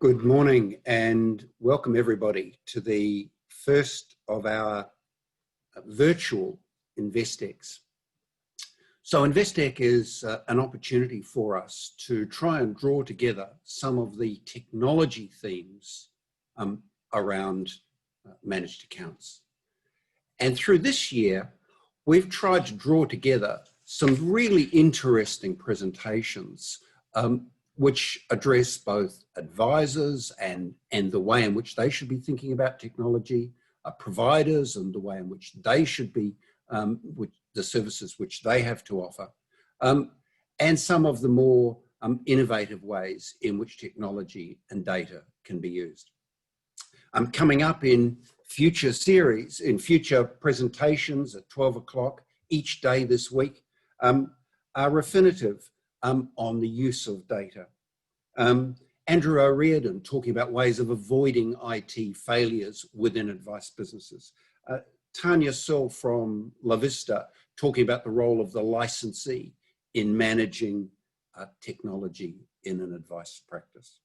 Good morning and welcome everybody to the first of our virtual InvestTechs. So InvestTech is an opportunity for us to try and draw together some of the technology themes around managed accounts. And through this year, we've tried to draw together some really interesting presentations which address both advisors and the way in which they should be thinking about technology, providers and the way in which they should be, the services which they have to offer, and some of the more innovative ways in which technology and data can be used. Coming up in future series, in future presentations at 12 o'clock each day this week, are Refinitiv on the use of data. Andrew O'Riordan talking about ways of avoiding IT failures within advice businesses. Tanya Searle from La Vista talking about the role of the licensee in managing technology in an advice practice.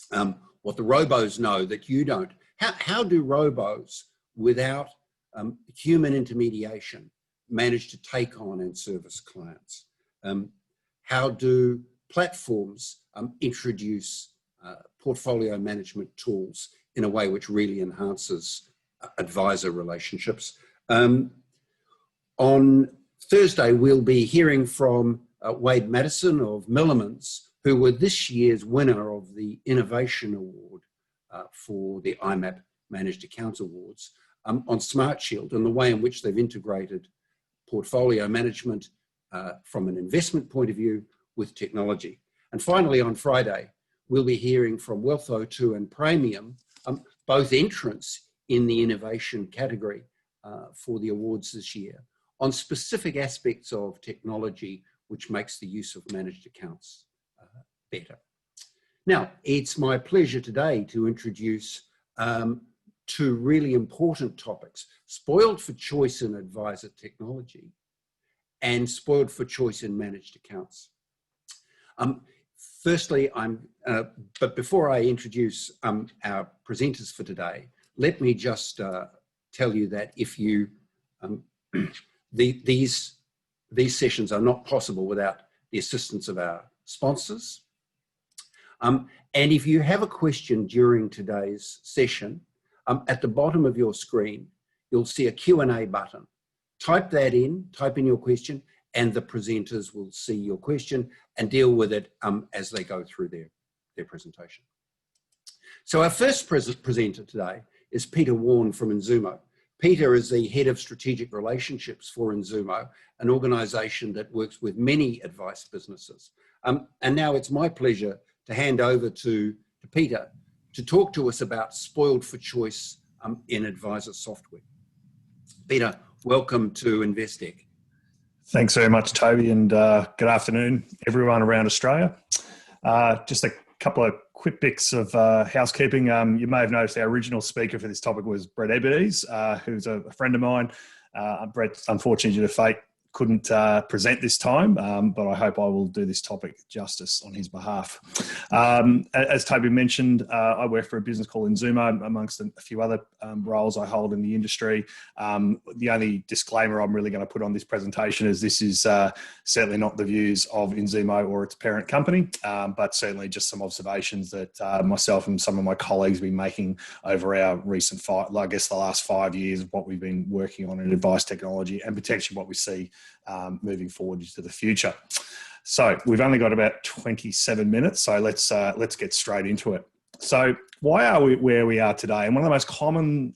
What the robos know that you don't. How do robos, without human intermediation, manage to take on and service clients? How do platforms introduce portfolio management tools in a way which really enhances advisor relationships? On Thursday, we'll be hearing from Wade Madison of Millermans, who were this year's winner of the Innovation Award for the IMAP Managed Accounts Awards on Smart Shield and the way in which they've integrated portfolio management from an investment point of view with technology. And finally, on Friday, we'll be hearing from Wealth02 and Praemium, both entrants in the innovation category for the awards this year, on specific aspects of technology which makes the use of managed accounts better. Now, it's my pleasure today to introduce two really important topics: Spoilt for choice in advisor technology and Spoilt for choice in managed accounts. Firstly, but before I introduce our presenters for today, let me just tell you that if you, these sessions are not possible without the assistance of our sponsors. And if you have a question during today's session, at the bottom of your screen, you'll see a Q&A button. Type that in, type in your question, and the presenters will see your question and deal with it as they go through their presentation. So our first presenter today is Peter Worn from Enzumo. Peter is the head of strategic relationships for Enzumo, an organization that works with many advice businesses. And now it's my pleasure to hand over to Peter to talk to us about Spoilt for choice in advisor software. Peter, welcome to InvestTech. Thanks very much, Toby, and good afternoon, everyone around Australia. Just a couple of quick bits of housekeeping. You may have noticed our original speaker for this topic was Brett Ebedes, who's a friend of mine. Brett, unfortunately, due to fate, couldn't present this time, but I hope I will do this topic justice on his behalf. As Toby mentioned, I work for a business called Enzumo, amongst a few other roles I hold in the industry. The only disclaimer I'm really going to put on this presentation is this is certainly not the views of Enzumo or its parent company, but certainly just some observations that myself and some of my colleagues have been making over our recent, the last 5 years of what we've been working on in advice technology and potentially what we see moving forward into the future. So we've only got about 27 minutes, so let's get straight into it. So why are we where we are today? And one of the most common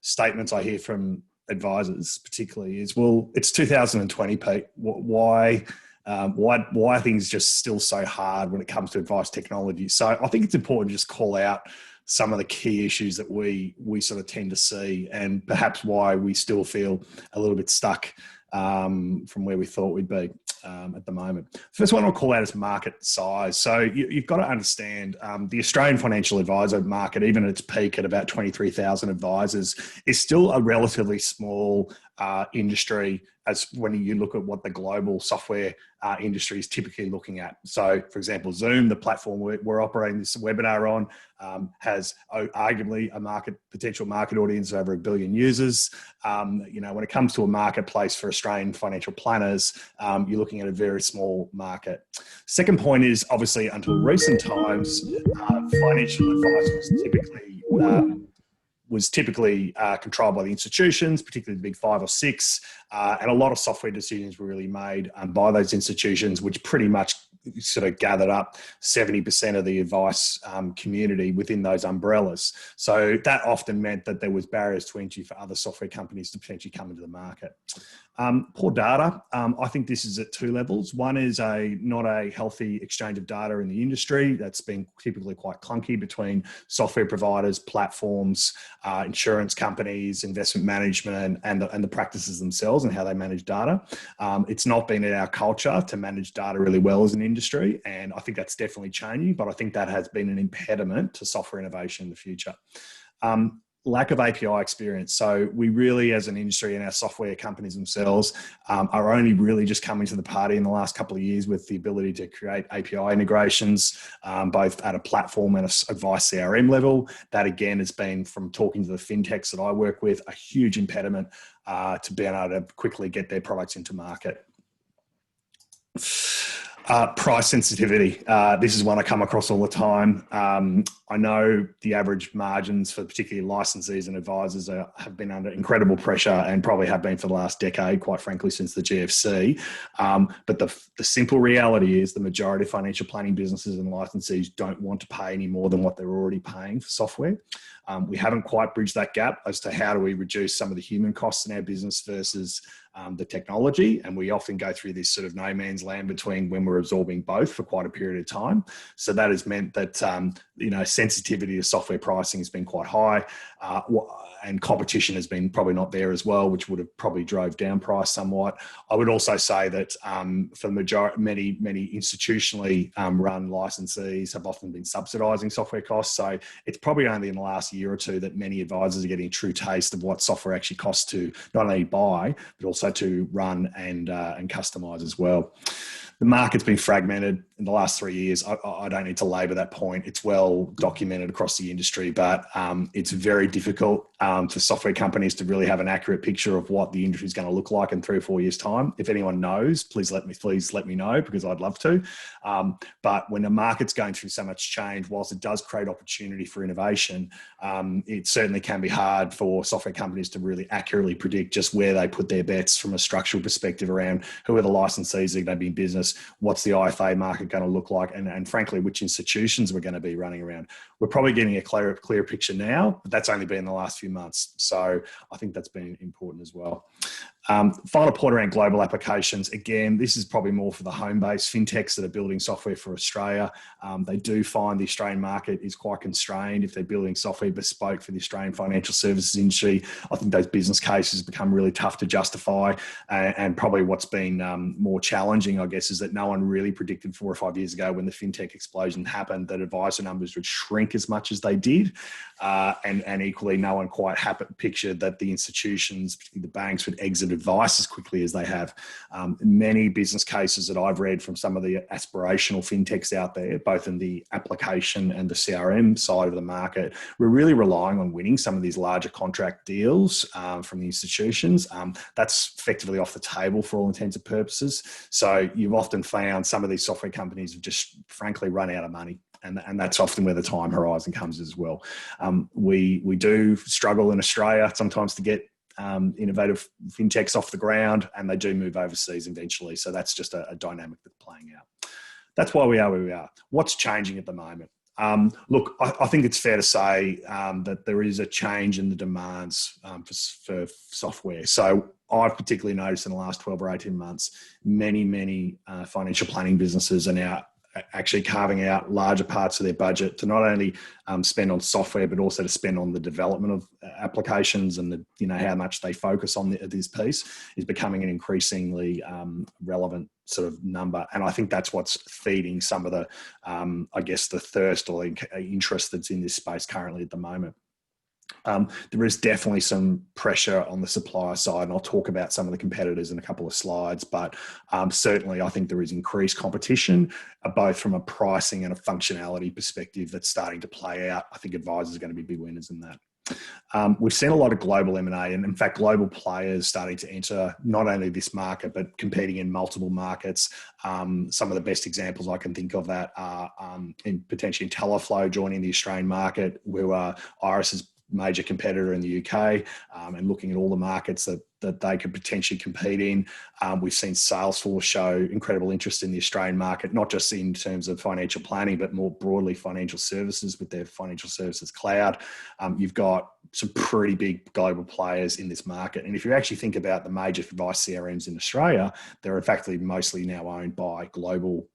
statements I hear from advisors particularly is, well, it's 2020, Pete. Why are things just still so hard when it comes to advice technology? So I think it's important to just call out some of the key issues that we sort of tend to see and perhaps why we still feel a little bit stuck from where we thought we'd be at the moment. First one I'll call out is market size. So you've got to understand the Australian financial advisor market, even at its peak at about 23,000 advisors, is still a relatively small industry as when you look at what the global software industry is typically looking at. So, for example, Zoom, the platform we're operating this webinar on, has arguably a potential market audience of over 1 billion users. You know, when it comes to a marketplace for Australian financial planners, you're looking at a very small market. Second point is, obviously, until recent times, financial advice was typically controlled by the institutions, particularly the big 5 or 6, and a lot of software decisions were really made by those institutions, which pretty much sort of gathered up 70% of the advice community within those umbrellas. So that often meant that there was barriers to entry for other software companies to potentially come into the market. Poor data. I think this is at 2 levels. One is not a healthy exchange of data in the industry. That's been typically quite clunky between software providers, platforms, insurance companies, investment management, and the practices themselves and how they manage data. It's not been in our culture to manage data really well as an industry, and I think that's definitely changing, but I think that has been an impediment to software innovation in the future. Lack of API experience. So we really, as an industry and our software companies themselves, are only really just coming to the party in the last couple of years with the ability to create API integrations, both at a platform and a advice CRM level. That again has been, from talking to the fintechs that I work with, a huge impediment to being able to quickly get their products into market. Price sensitivity. This is one I come across all the time. I know the average margins for particularly licensees and advisors have been under incredible pressure and probably have been for the last decade, quite frankly, since the GFC. But the simple reality is the majority of financial planning businesses and licensees don't want to pay any more than what they're already paying for software. We haven't quite bridged that gap as to how do we reduce some of the human costs in our business versus the technology. And we often go through this sort of no man's land between when we're absorbing both for quite a period of time. So that has meant that, you know, sensitivity to software pricing has been quite high, and competition has been probably not there as well, which would have probably drove down price somewhat. I would also say that for the majority, many institutionally run licensees have often been subsidising software costs. So it's probably only in the last year or two that many advisors are getting a true taste of what software actually costs to not only buy, but also to run and customise as well. The market's been fragmented in the last 3 years. I don't need to labour that point. It's well documented across the industry, but it's very difficult for software companies to really have an accurate picture of what the industry is going to look like in 3 or 4 years' time. If anyone knows, please let me know, because I'd love to. But when the market's going through so much change, whilst it does create opportunity for innovation, it certainly can be hard for software companies to really accurately predict just where they put their bets from a structural perspective around who are the licensees that are going to be in business, what's the IFA market going to look like, and frankly, which institutions we're going to be running around. We're probably getting a clear picture now, but that's only been in the last few months. So I think that's been important as well. Final point around global applications. Again, this is probably more for the home-based fintechs that are building software for Australia. They do find the Australian market is quite constrained if they're building software bespoke for the Australian financial services industry. I think those business cases become really tough to justify. And probably what's been more challenging, I guess, is that no one really predicted 4 or 5 years ago when the fintech explosion happened that advisor numbers would shrink as much as they did. And equally, no one quite pictured that the institutions, particularly the banks, would exit advice as quickly as they have. Many business cases that I've read from some of the aspirational fintechs out there, both in the application and the CRM side of the market, we're really relying on winning some of these larger contract deals from the institutions. That's effectively off the table for all intents and purposes. So you've often found some of these software companies have just frankly run out of money. And that's often where the time horizon comes as well. We do struggle in Australia sometimes to get innovative fintechs off the ground, and they do move overseas eventually. So that's just a dynamic that's playing out. That's why we are where we are. What's changing at the moment? Look, I think it's fair to say that there is a change in the demands for software. So I've particularly noticed in the last 12 or 18 months, many financial planning businesses are now actually carving out larger parts of their budget to not only spend on software, but also to spend on the development of applications, and how much they focus on this piece is becoming an increasingly relevant sort of number. And I think that's what's feeding some of the, I guess, the thirst or interest that's in this space currently at the moment. There is definitely some pressure on the supplier side, and I'll talk about some of the competitors in a couple of slides, but certainly I think there is increased competition, both from a pricing and a functionality perspective that's starting to play out. I think advisors are going to be big winners in that. We've seen a lot of global M&A, and in fact, global players starting to enter not only this market, but competing in multiple markets. Some of the best examples I can think of that are potentially Intelliflo joining the Australian market, who are Iress's major competitor in the UK, and looking at all the markets that they could potentially compete in. We've seen Salesforce show incredible interest in the Australian market, not just in terms of financial planning, but more broadly financial services with their financial services cloud. You've got some pretty big global players in this market. And if you actually think about the major advice CRMs in Australia, they're in fact mostly now owned by global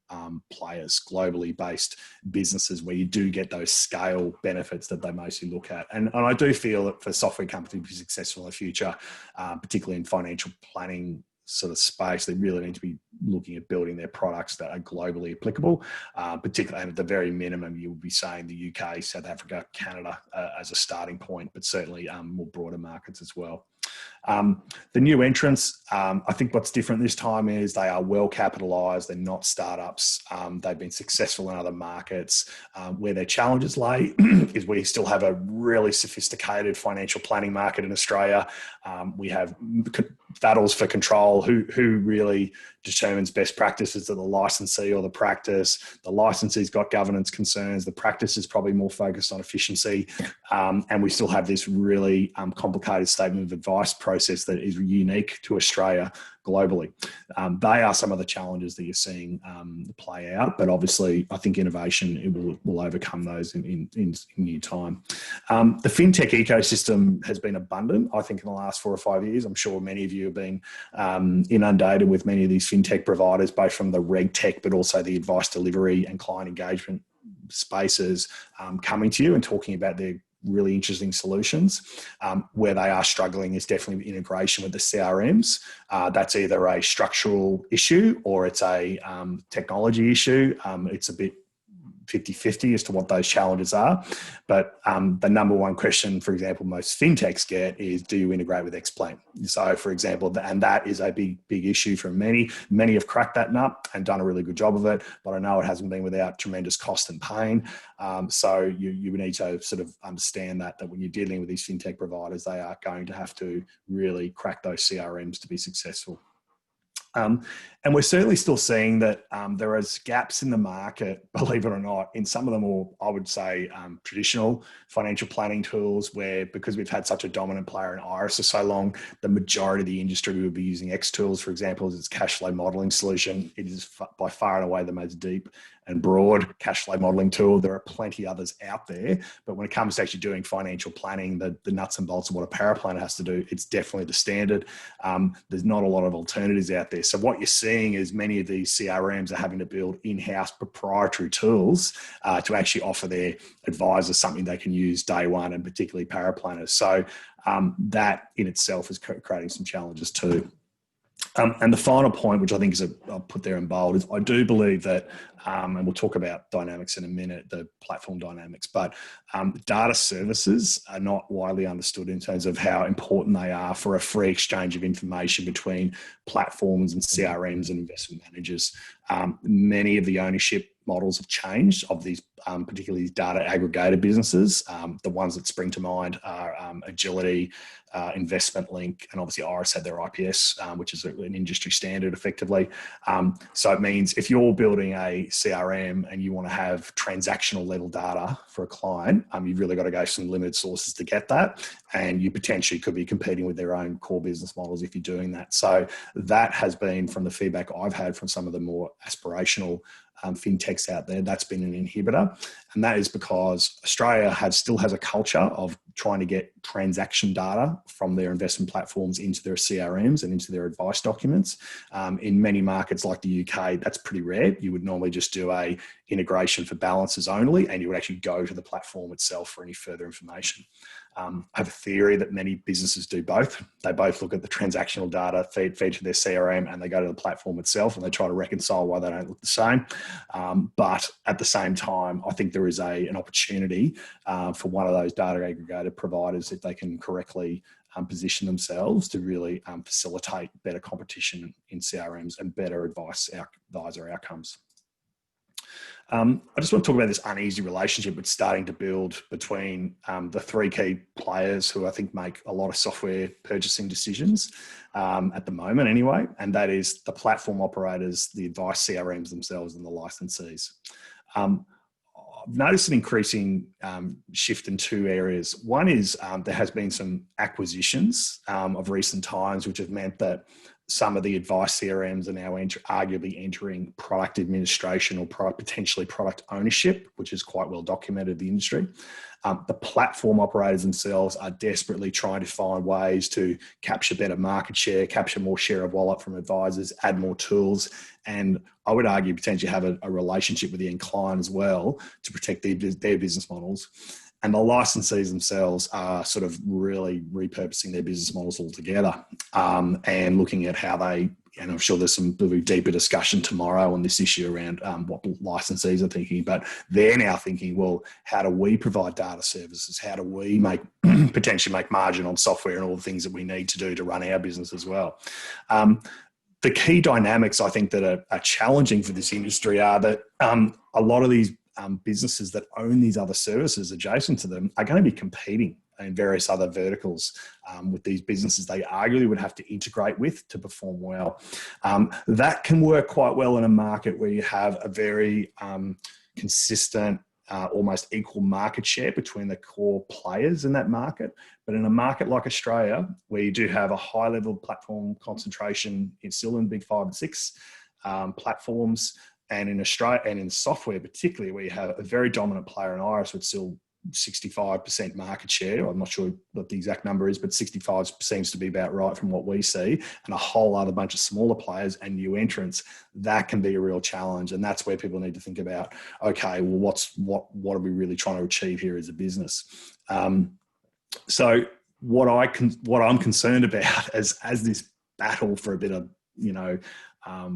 players, globally based businesses, where you do get those scale benefits that they mostly look at. And I do feel that for software companies to be successful in the future, particularly in financial planning sort of space, they really need to be looking at building their products that are globally applicable, particularly, and at the very minimum, you would be saying the UK, South Africa, Canada as a starting point, but certainly more broader markets as well. The new entrants, I think what's different this time is they are well capitalized. They're not startups. They've been successful in other markets. Where their challenges lay is we still have a really sophisticated financial planning market in Australia. We have battles for control. Who really determines best practices, to the licensee or the practice? The licensee's got governance concerns. The practice is probably more focused on efficiency. And we still have this really complicated statement of advice process that is unique to Australia globally. They are some of the challenges that you're seeing play out, but obviously I think innovation will overcome those in new time. The fintech ecosystem has been abundant, I think, in the last 4 or 5 years. I'm sure many of you have been inundated with many of these fintech providers, both from the reg tech, but also the advice delivery and client engagement spaces, coming to you and talking about their really interesting solutions. Where they are struggling is definitely integration with the CRMs. That's either a structural issue or it's a technology issue. It's a bit 50-50 as to what those challenges are. But the number one question, for example, most fintechs get is, do you integrate with Xplain? So, for example, and that is a big issue for many. Many have cracked that nut and done a really good job of it, but I know it hasn't been without tremendous cost and pain. So you need to sort of understand that when you're dealing with these fintech providers, they are going to have to really crack those CRMs to be successful. And we're certainly still seeing that there is gaps in the market, believe it or not, in some of the more, I would say, traditional financial planning tools, where, because we've had such a dominant player in Iress for so long, the majority of the industry would be using X Tools, for example, as its cash flow modeling solution. It is by far and away the most deep and broad cash flow modeling tool. There are plenty others out there, but when it comes to actually doing financial planning, the nuts and bolts of what a paraplanner has to do, it's definitely the standard. There's not a lot of alternatives out there. So what you're seeing is many of these CRMs are having to build in-house proprietary tools to actually offer their advisors something they can use day one, and particularly paraplanners. So that in itself is creating some challenges too. And the final point, which I think I'll put there in bold, is I do believe that, and we'll talk about dynamics in a minute, the platform dynamics, but data services are not widely understood in terms of how important they are for a free exchange of information between platforms and CRMs and investment managers. Many of the ownership models have changed of these, particularly these data aggregator businesses. The ones that spring to mind are Agility, Investment Link, and obviously Iress had their IPS, which is an industry standard effectively. So it means if you're building a CRM and you want to have transactional level data for a client, you've really got to go to some limited sources to get that. And you potentially could be competing with their own core business models if you're doing that. So that has been, from the feedback I've had from some of the more aspirational fintechs out there, that's been an inhibitor. And that is because Australia still has a culture of trying to get transaction data from their investment platforms into their CRMs and into their advice documents. In many markets like the UK, that's pretty rare. You would normally just do a integration for balances only, and you would actually go to the platform itself for any further information. I have a theory that many businesses do both. They both look at the transactional data feed to their CRM, and they go to the platform itself and they try to reconcile why they don't look the same. But at the same time, I think there is an opportunity for one of those data aggregators integrated providers if they can correctly position themselves to really facilitate better competition in CRMs and better advisor outcomes. I just want to talk about this uneasy relationship it's starting to build between the three key players who I think make a lot of software purchasing decisions at the moment anyway, and that is the platform operators, the advice CRMs themselves, and the licensees. I've noticed an increasing shift in two areas. One is there has been some acquisitions of recent times, which have meant that some of the advice CRMs are now arguably entering product administration or potentially product ownership, which is quite well documented in the industry. The platform operators themselves are desperately trying to find ways to capture better market share, capture more share of wallet from advisors, add more tools, and I would argue potentially have a relationship with the end client as well to protect their business models. And the licensees themselves are sort of really repurposing their business models altogether and looking at how they, and I'm sure there's some really deeper discussion tomorrow on this issue around what licensees are thinking, but they're now thinking, well, how do we provide data services? How do we potentially make margin on software and all the things that we need to do to run our business as well? The key dynamics I think that are challenging for this industry are that a lot of these businesses that own these other services adjacent to them are going to be competing in various other verticals with these businesses they arguably would have to integrate with to perform well. That can work quite well in a market where you have a very consistent, almost equal market share between the core players in that market. But in a market like Australia, where you do have a high level of platform concentration, it's still in big 5 and 6 platforms, and in Australia and in software particularly, where you have a very dominant player in Iris with still 65% market share. I'm not sure what the exact number is, but 65 seems to be about right from what we see, and a whole other bunch of smaller players and new entrants. That can be a real challenge, and that's where people need to think about, okay, well, what are we really trying to achieve here as a business? So what I'm concerned about as this battle for a bit of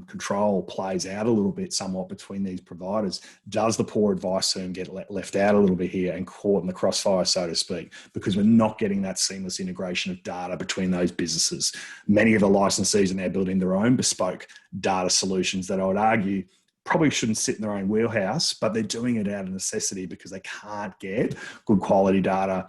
control plays out a little bit somewhat between these providers, does the poor advice firm get left out a little bit here and caught in the crossfire, so to speak, because we're not getting that seamless integration of data between those businesses? Many of the licensees are now building their own bespoke data solutions that I would argue probably shouldn't sit in their own wheelhouse, but they're doing it out of necessity because they can't get good quality data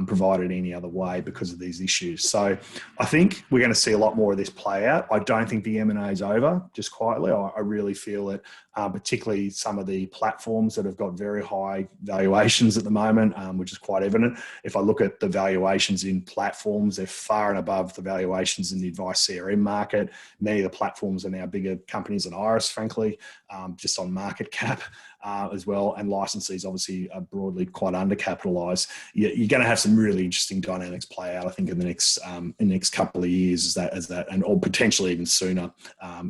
provided any other way because of these issues. So I think we're going to see a lot more of this play out. I don't think the M&A is over, just quietly. I really feel that particularly some of the platforms that have got very high valuations at the moment, which is quite evident. If I look at the valuations in platforms, they're far and above the valuations in the advice CRM market. Many of the platforms are now bigger companies than Iris, frankly, just on market cap as well. And licensees obviously are broadly quite undercapitalised. You're going to have some really interesting dynamics play out, I think, in the next couple of years as that, and or potentially even sooner,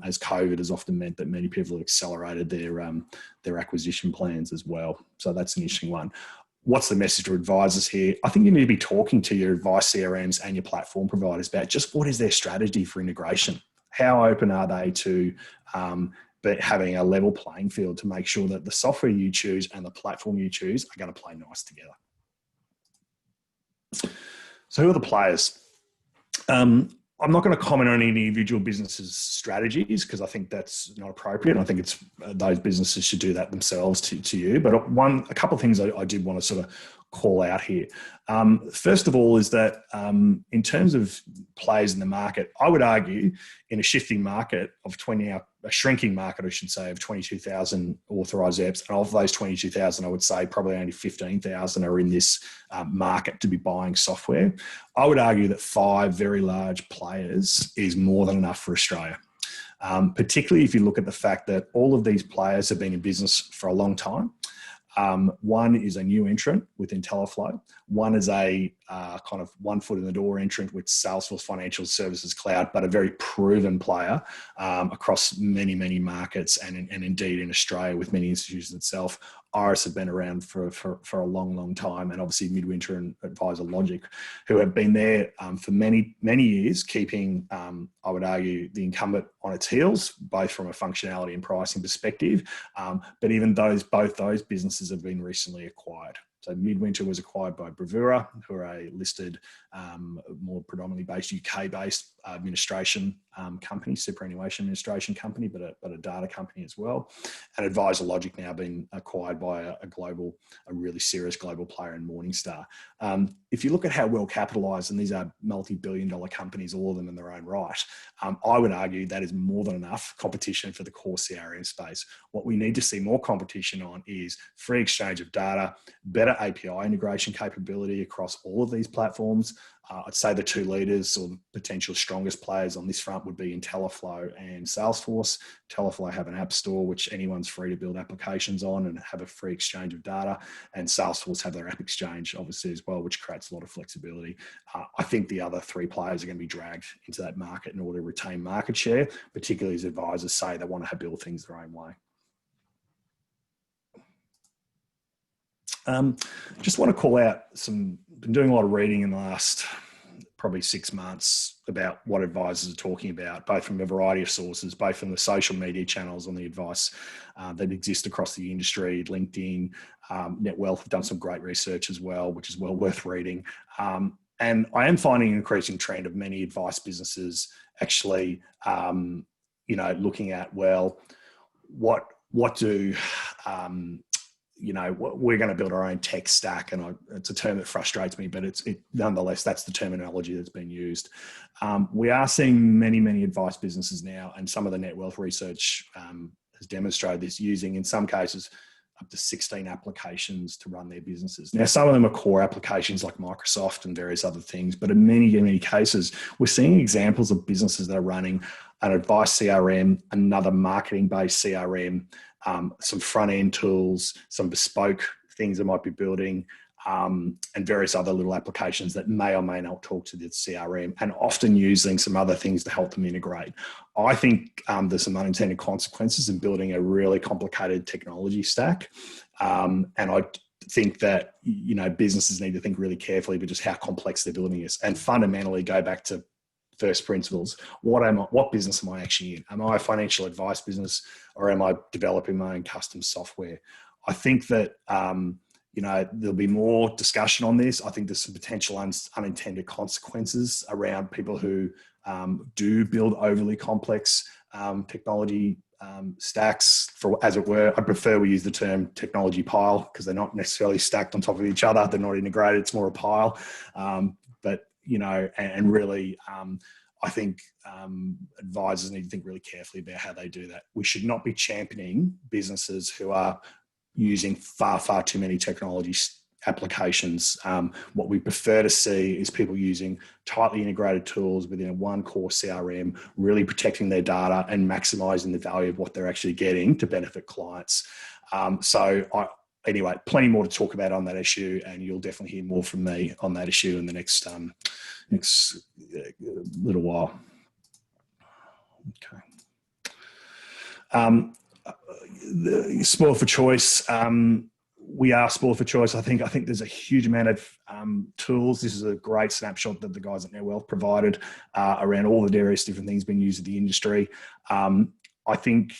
as COVID has often meant that many people have accelerated their acquisition plans as well. So that's an interesting one. What's the message to advisors here? I think you need to be talking to your advice CRMs and your platform providers about just what is their strategy for integration. How open are they to but having a level playing field to make sure that the software you choose and the platform you choose are going to play nice together. So who are the players? I'm not going to comment on any individual businesses' strategies because I think that's not appropriate. I think it's those businesses should do that themselves to you. But a couple of things I did want to sort of call out here. First of all is that in terms of players in the market, I would argue in a shifting market of a shrinking market, I should say, of 22,000 authorised EPs, and of those 22,000, I would say probably only 15,000 are in this market to be buying software. I would argue that 5 very large players is more than enough for Australia. Particularly if you look at the fact that all of these players have been in business for a long time. One is a new entrant with IntelliFlow. One is a kind of one foot in the door entrant with Salesforce Financial Services Cloud, but a very proven player across many, many markets and indeed in Australia with many institutions itself. Iris have been around for a long, long time, and obviously Midwinter and Advisor Logic, who have been there for many, many years, keeping, I would argue, the incumbent on its heels, both from a functionality and pricing perspective. But even both those businesses have been recently acquired. So Midwinter was acquired by Bravura, who are a listed, more predominantly based UK-based administration company, superannuation administration company, but a data company as well. And AdvisorLogic now been acquired by a really serious global player in Morningstar. If you look at how well capitalized, and these are multi-billion-dollar companies, all of them in their own right, I would argue that is more than enough competition for the core CRM space. What we need to see more competition on is free exchange of data, better API integration capability across all of these platforms. I'd say the two leaders or the potential strongest players on this front would be IntelliFlow and Salesforce. IntelliFlow have an app store which anyone's free to build applications on and have a free exchange of data, and Salesforce have their app exchange obviously as well, which creates a lot of flexibility. I think the other three players are going to be dragged into that market in order to retain market share, particularly as advisors say they want to build things their own way. Just want to call out been doing a lot of reading in the last probably 6 months about what advisors are talking about, both from a variety of sources, both from the social media channels on the advice that exist across the industry. LinkedIn, NetWealth have done some great research as well, which is well worth reading. And I am finding an increasing trend of many advice businesses actually, looking at, well, what do we're going to build our own tech stack, and it's a term that frustrates me, but nonetheless, that's the terminology that's been used. We are seeing many advice businesses now, and some of the net wealth research has demonstrated this, using, in some cases, up to 16 applications to run their businesses. Now, some of them are core applications like Microsoft and various other things, but in many cases, we're seeing examples of businesses that are running an advice CRM, another marketing-based CRM, some front-end tools, some bespoke things they might be building, and various other little applications that may or may not talk to the CRM, and often using some other things to help them integrate. I think there's some unintended consequences in building a really complicated technology stack. And I think that, businesses need to think really carefully about just how complex their building is, and fundamentally go back to first principles. What business am I actually in? Am I a financial advice business, or am I developing my own custom software? I think that, there'll be more discussion on this. I think there's some potential unintended consequences around people who do build overly complex technology stacks, as it were. I prefer we use the term technology pile, because they're not necessarily stacked on top of each other. They're not integrated. It's more a pile. I think advisors need to think really carefully about how they do that. We should not be championing businesses who are using far too many technology applications. What we prefer to see is people using tightly integrated tools within one core CRM, really protecting their data and maximizing the value of what they're actually getting to benefit clients. Anyway, plenty more to talk about on that issue, and you'll definitely hear more from me on that issue in the next little while. Okay. Spoilt for choice. We are spoilt for choice. I think there's a huge amount of tools. This is a great snapshot that the guys at NetWealth provided around all the various different things being used in the industry. I think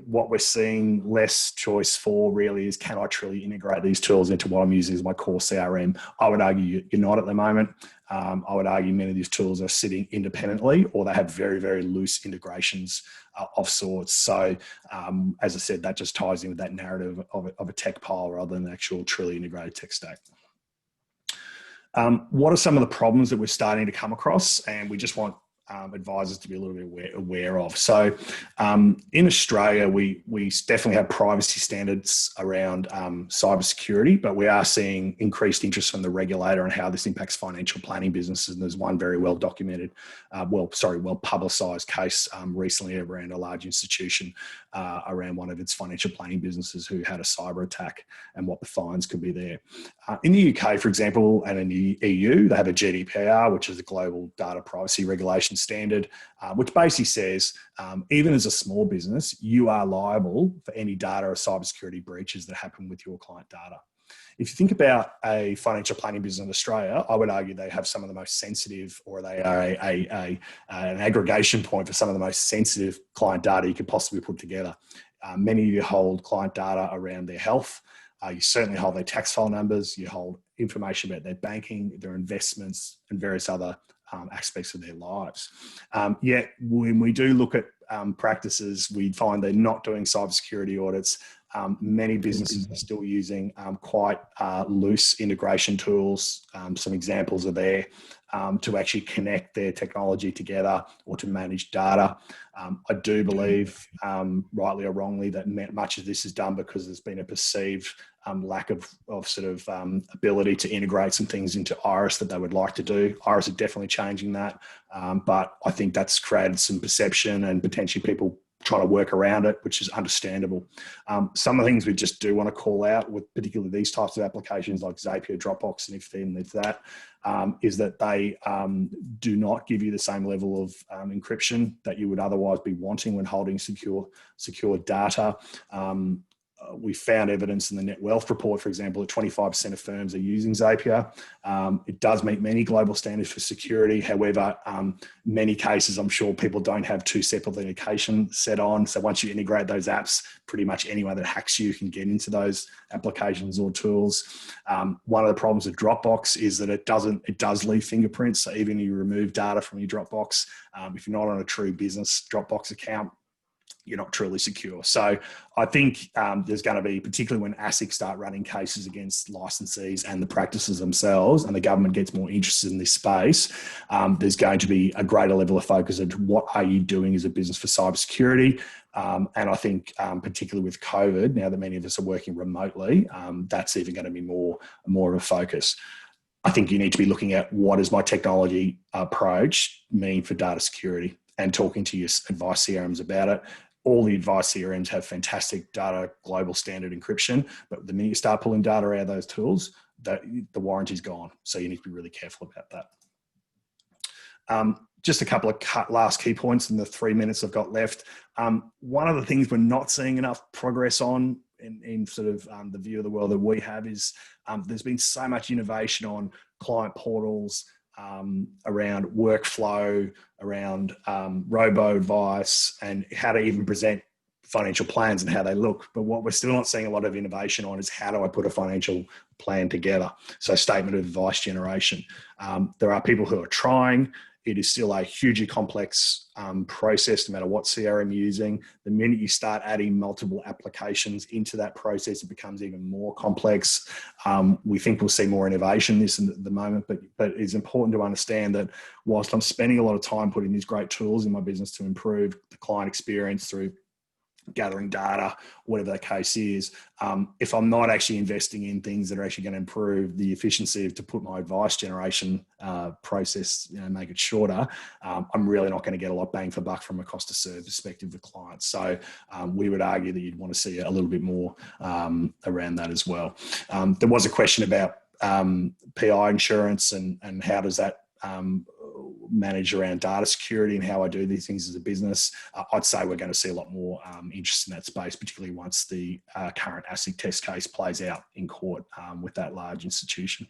what we're seeing less choice for really is, can I truly integrate these tools into what I'm using as my core CRM? I would argue you're not at the moment. I would argue many of these tools are sitting independently, or they have very loose integrations of sorts. So as I said, that just ties in with that narrative of a tech pile rather than an actual truly integrated tech stack. What are some of the problems that we're starting to come across, and we just want advisors to be a little bit aware of? So in Australia, we definitely have privacy standards around cybersecurity, but we are seeing increased interest from the regulator on how this impacts financial planning businesses. And there's one very well documented, well publicised case recently around a large institution around one of its financial planning businesses who had a cyber attack, and what the fines could be there. In the UK, for example, and in the EU, they have a GDPR, which is the Global Data Privacy Regulation Standard, which basically says even as a small business, you are liable for any data or cybersecurity breaches that happen with your client data. If you think about a financial planning business in Australia, I would argue they have some of the most sensitive, or they are an aggregation point for some of the most sensitive client data you could possibly put together. Many of you hold client data around their health, You certainly hold their tax file numbers, you hold information about their banking, their investments, and various other aspects of their lives. Yet when we do look at practices, we find they're not doing cybersecurity audits. Many businesses are still using quite loose integration tools. Some examples are there to actually connect their technology together or to manage data. I do believe, rightly or wrongly, that much of this is done because there's been a perceived lack of sort of ability to integrate some things into Iris that they would like to do. Iris is definitely changing that, but I think that's created some perception and potentially people trying to work around it, which is understandable. Some of the things we just do want to call out with particularly these types of applications like Zapier, Dropbox, and if that, is that they do not give you the same level of encryption that you would otherwise be wanting when holding secure data. We found evidence in the Net Wealth report, for example, that 25% of firms are using Zapier. It does meet many global standards for security. However, many cases, I'm sure people don't have two-step authentication set on. So once you integrate those apps, pretty much anyone that hacks you can get into those applications or tools. One of the problems with Dropbox is that it does leave fingerprints. So even if you remove data from your Dropbox, if you're not on a true business Dropbox account, you're not truly secure. So I think there's going to be, particularly when ASIC start running cases against licensees and the practices themselves, and the government gets more interested in this space, there's going to be a greater level of focus on what are you doing as a business for cybersecurity. And I think particularly with COVID, now that many of us are working remotely, that's even going to be more of a focus. I think you need to be looking at what does my technology approach mean for data security and talking to your advice CRMs about it. All the advice CRMs have fantastic data, global standard encryption, but the minute you start pulling data out of those tools, the warranty's gone. So you need to be really careful about that. Just a couple of last key points in the 3 minutes I've got left. One of the things we're not seeing enough progress on in sort of the view of the world that we have is there's been so much innovation on client portals, around workflow, around robo-advice, and how to even present financial plans and how they look. But what we're still not seeing a lot of innovation on is how do I put a financial plan together? So statement of advice generation. There are people who are trying. It is still a hugely complex process, no matter what CRM you're using. The minute you start adding multiple applications into that process, it becomes even more complex. We think we'll see more innovation in this at the moment, but it's important to understand that whilst I'm spending a lot of time putting these great tools in my business to improve the client experience through gathering data, whatever the case is, if I'm not actually investing in things that are actually going to improve the efficiency to put my advice generation process, make it shorter, I'm really not going to get a lot bang for buck from a cost to serve perspective with clients. So we would argue that you'd want to see a little bit more around that as well. There was a question about PI insurance and how does that manage around data security and how I do these things as a business. I'd say we're going to see a lot more interest in that space, particularly once the current ASIC test case plays out in court with that large institution.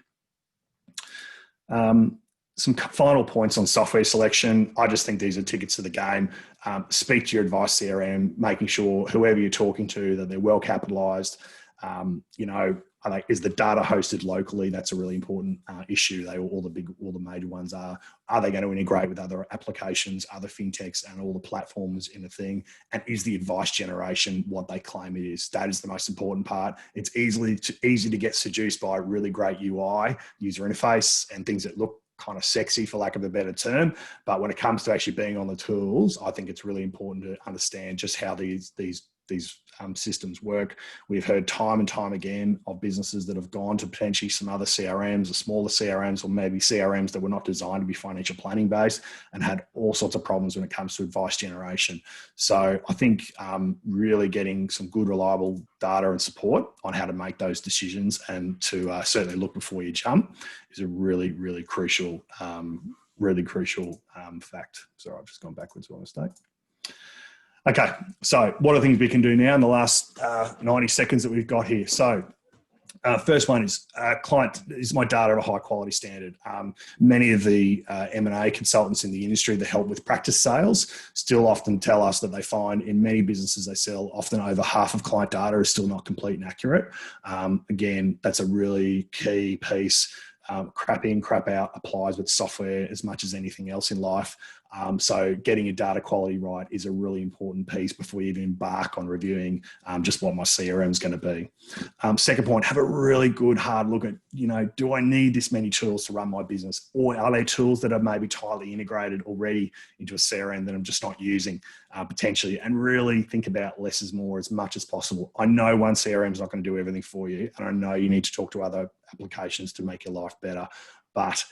Some final points on software selection. I just think these are tickets to the game. Speak to your advice CRM, making sure whoever you're talking to that they're well capitalized. Is the data hosted locally? That's a really important issue. All the major ones are. Are they going to integrate with other applications, other fintechs, and all the platforms in the thing? And is the advice generation what they claim it is? That is the most important part. It's easy to get seduced by a really great UI, user interface, and things that look kind of sexy, for lack of a better term. But when it comes to actually being on the tools, I think it's really important to understand just how these systems work. We've heard time and time again of businesses that have gone to potentially some other CRMs or smaller CRMs, or maybe CRMs that were not designed to be financial planning based, and had all sorts of problems when it comes to advice generation. So I think really getting some good, reliable data and support on how to make those decisions and to certainly look before you jump is a really, really crucial fact. Sorry, I've just gone backwards by mistake. Okay, so what are things we can do now in the last 90 seconds that we've got here? So First one is client, is my data of a high quality standard? Many of the M&A consultants in the industry that help with practice sales still often tell us that they find in many businesses they sell, often over half of client data is still not complete and accurate. Again, that's a really key piece. Crap in, crap out applies with software as much as anything else in life. So getting your data quality right is a really important piece before you even embark on reviewing just what my CRM is going to be. Second point, have a really good hard look at, do I need this many tools to run my business, or are there tools that are maybe tightly integrated already into a CRM that I'm just not using potentially, and really think about less is more as much as possible. I know one CRM is not going to do everything for you, and I know you need to talk to other applications to make your life better, but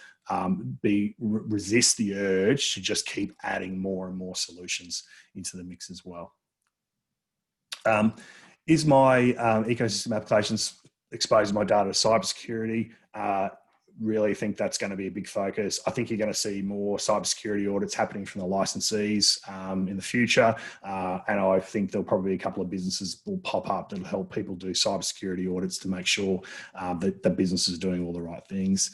resist the urge to just keep adding more and more solutions into the mix as well. Is my ecosystem applications exposing my data to cybersecurity? Really think that's going to be a big focus. I think you're going to see more cybersecurity audits happening from the licensees in the future. And I think there'll probably be a couple of businesses will pop up that'll help people do cybersecurity audits to make sure that the business is doing all the right things.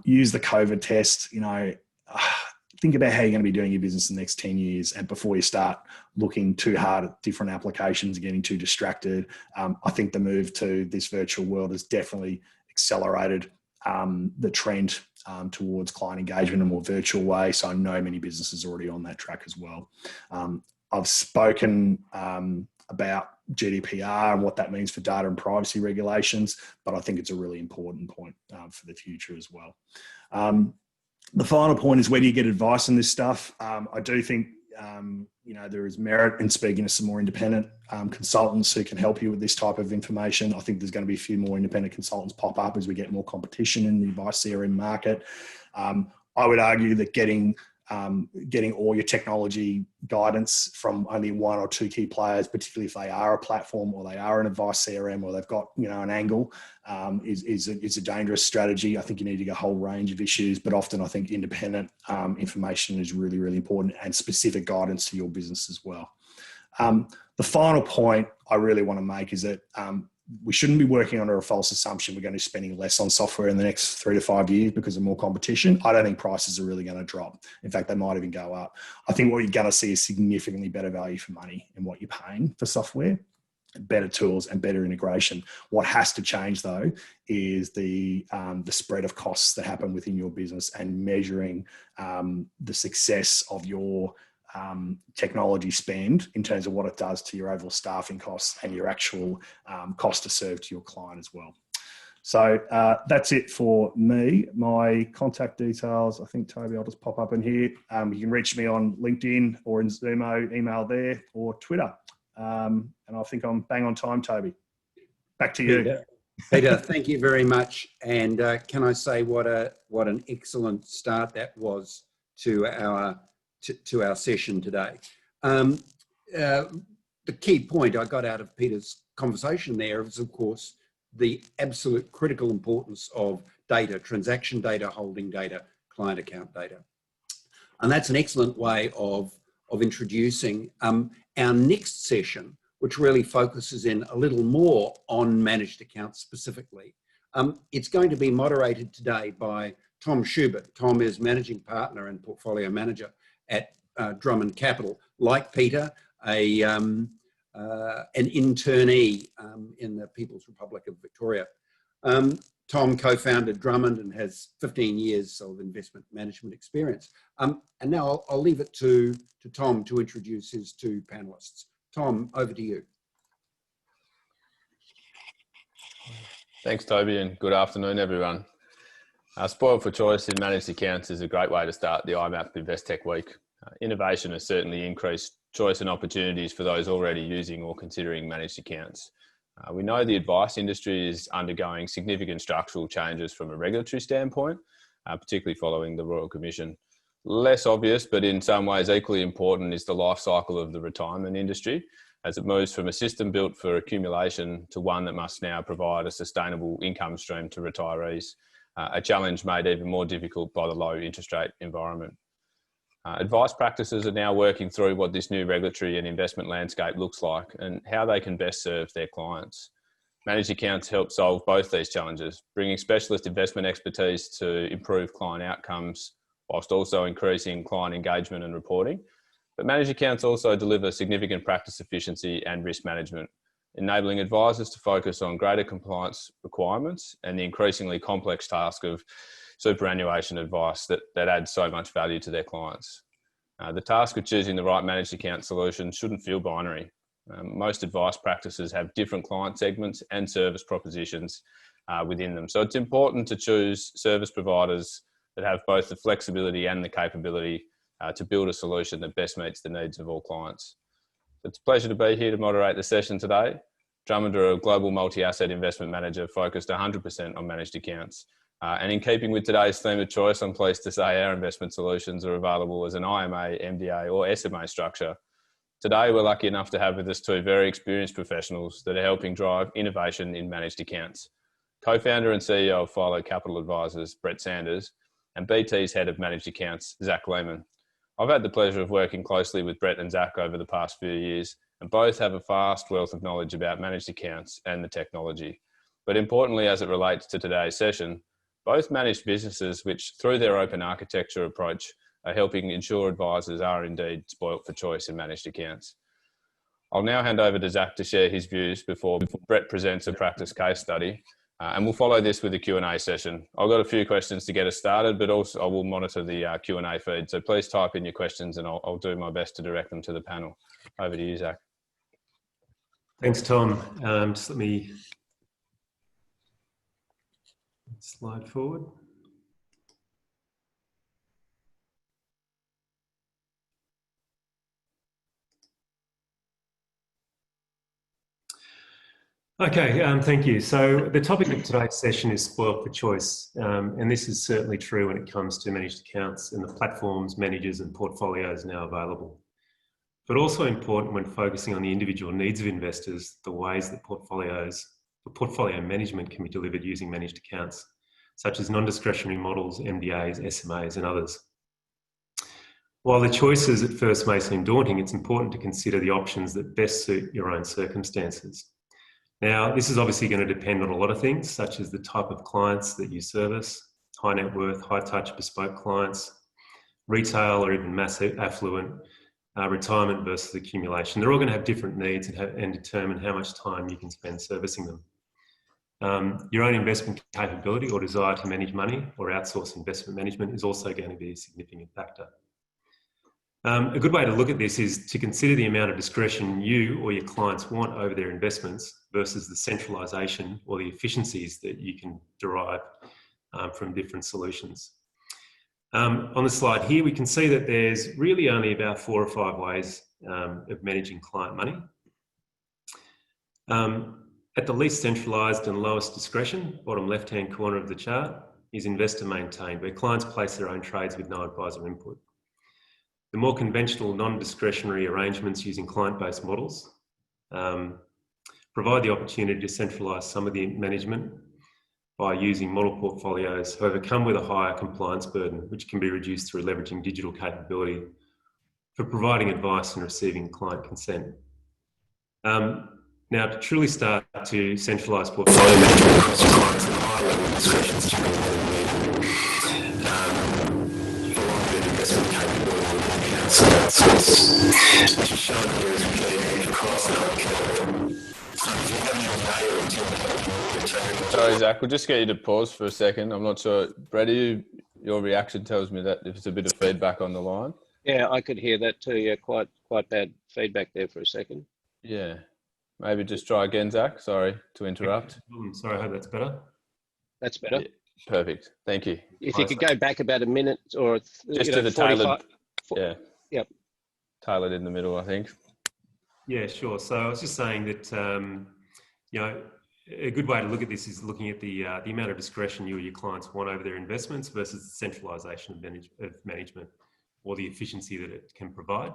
Use the COVID test, think about how you're going to be doing your business in the next 10 years. And before you start looking too hard at different applications, getting too distracted, I think the move to this virtual world has definitely accelerated the trend towards client engagement in a more virtual way. So I know many businesses are already on that track as well. I've spoken about GDPR and what that means for data and privacy regulations, but I think it's a really important point for the future as well. The final point is, where do you get advice on this stuff? I do think there is merit in speaking to some more independent consultants who can help you with this type of information. I think there's going to be a few more independent consultants pop up as we get more competition in the advice CRM market. I would argue that getting all your technology guidance from only one or two key players, particularly if they are a platform or they are an advice CRM or they've got an angle, is a dangerous strategy. I think you need to get a whole range of issues, but often I think independent information is really, really important, and specific guidance to your business as well. The final point I really want to make is that we shouldn't be working under a false assumption we're going to be spending less on software in the next 3 to 5 years because of more competition. I don't think prices are really going to drop. In fact, they might even go up. I think what you're going to see is significantly better value for money in what you're paying for software, better tools and better integration. What has to change though is the spread of costs that happen within your business, and measuring the success of your technology spend in terms of what it does to your overall staffing costs and your actual cost to serve to your client as well. So that's it for me. My contact details, I think, Toby, I'll just pop up in here. You can reach me on LinkedIn or Enzumo, email there, or Twitter. And I think I'm bang on time, Toby. Back to you. Peter, thank you very much. And can I say what an excellent start that was to our session today. The key point I got out of Peter's conversation there is, of course, the absolute critical importance of data, transaction data, holding data, client account data. And that's an excellent way of introducing our next session, which really focuses in a little more on managed accounts specifically. It's going to be moderated today by Tom Schubert. Tom is managing partner and portfolio manager at Drummond Capital. Like Peter, an internee in the People's Republic of Victoria. Tom co-founded Drummond and has 15 years of investment management experience. And now I'll leave it to Tom to introduce his two panelists. Tom, over to you. Thanks, Toby, and good afternoon, everyone. Spoilt for choice in managed accounts is a great way to start the IMAP InvestTech Week. Innovation has certainly increased choice and opportunities for those already using or considering managed accounts. We know the advice industry is undergoing significant structural changes from a regulatory standpoint, particularly following the Royal Commission. Less obvious, but in some ways equally important, is the life cycle of the retirement industry, as it moves from a system built for accumulation to one that must now provide a sustainable income stream to retirees, a challenge made even more difficult by the low interest rate environment. Advice practices are now working through what this new regulatory and investment landscape looks like and how they can best serve their clients. Managed accounts help solve both these challenges, bringing specialist investment expertise to improve client outcomes whilst also increasing client engagement and reporting. But managed accounts also deliver significant practice efficiency and risk management, enabling advisors to focus on greater compliance requirements and the increasingly complex task of superannuation advice that adds so much value to their clients. The task of choosing the right managed account solution shouldn't feel binary. Most advice practices have different client segments and service propositions within them. So it's important to choose service providers that have both the flexibility and the capability to build a solution that best meets the needs of all clients. It's a pleasure to be here to moderate the session today. Drummond are a global multi-asset investment manager focused 100% on managed accounts. And in keeping with today's theme of choice, I'm pleased to say our investment solutions are available as an IMA, MDA or SMA structure. Today, we're lucky enough to have with us two very experienced professionals that are helping drive innovation in managed accounts. Co-founder and CEO of Philo Capital Advisors, Brett Sanders, and BT's head of managed accounts, Zac Leman. I've had the pleasure of working closely with Brett and Zac over the past few years, and both have a vast wealth of knowledge about managed accounts and the technology. But importantly, as it relates to today's session, both manage businesses which, through their open architecture approach, are helping ensure advisors are indeed spoilt for choice in managed accounts. I'll now hand over to Zac to share his views before Brett presents a practice case study, and we'll follow this with a Q&A session. I've got a few questions to get us started, but also I will monitor the Q&A feed, so please type in your questions and I'll do my best to direct them to the panel. Over to you, Zac. Thanks, Tom. Just let me slide forward. Okay, thank you. So the topic of today's session is spoilt for choice, and this is certainly true when it comes to managed accounts and the platforms, managers and portfolios now available. But also important when focusing on the individual needs of investors, the ways that portfolio management can be delivered using managed accounts, such as non-discretionary models, MDAs, SMAs and others. While the choices at first may seem daunting, it's important to consider the options that best suit your own circumstances. Now, this is obviously going to depend on a lot of things, such as the type of clients that you service, high net worth, high touch, bespoke clients, retail or even mass affluent, retirement versus accumulation. They're all going to have different needs and determine how much time you can spend servicing them. Your own investment capability or desire to manage money or outsource investment management is also going to be a significant factor. A good way to look at this is to consider the amount of discretion you or your clients want over their investments versus the centralisation or the efficiencies that you can derive from different solutions. On the slide here, we can see that there's really only about 4 or 5 ways of managing client money. At the least centralised and lowest discretion, bottom left-hand corner of the chart, is investor maintained, where clients place their own trades with no advisor input. The more conventional non-discretionary arrangements using client-based models provide the opportunity to centralise some of the management by using model portfolios, however, come with a higher compliance burden, which can be reduced through leveraging digital capability for providing advice and receiving client consent. Now, to truly start to centralise portfolio management across clients at higher level discretion is generally what we need. You've got a investment capability on accounts and outsource, which is shown here as we go across and up. So if you have your data until the Sorry, Zac, we'll just get you to pause for a second. I'm not sure. Brett, your reaction tells me that if it's a bit of feedback on the line. Yeah, I could hear that too. Yeah, quite bad feedback there for a second. Yeah. Maybe just try again, Zac. Sorry to interrupt. Sorry, I hope that's better. That's better. Yeah, perfect. Thank you. If you could go back about a minute or just to the tailored. 45. Yeah. Yep. Tailored in the middle, I think. Yeah, sure. So I was just saying that, a good way to look at this is looking at the amount of discretion you or your clients want over their investments versus the centralisation of management or the efficiency that it can provide.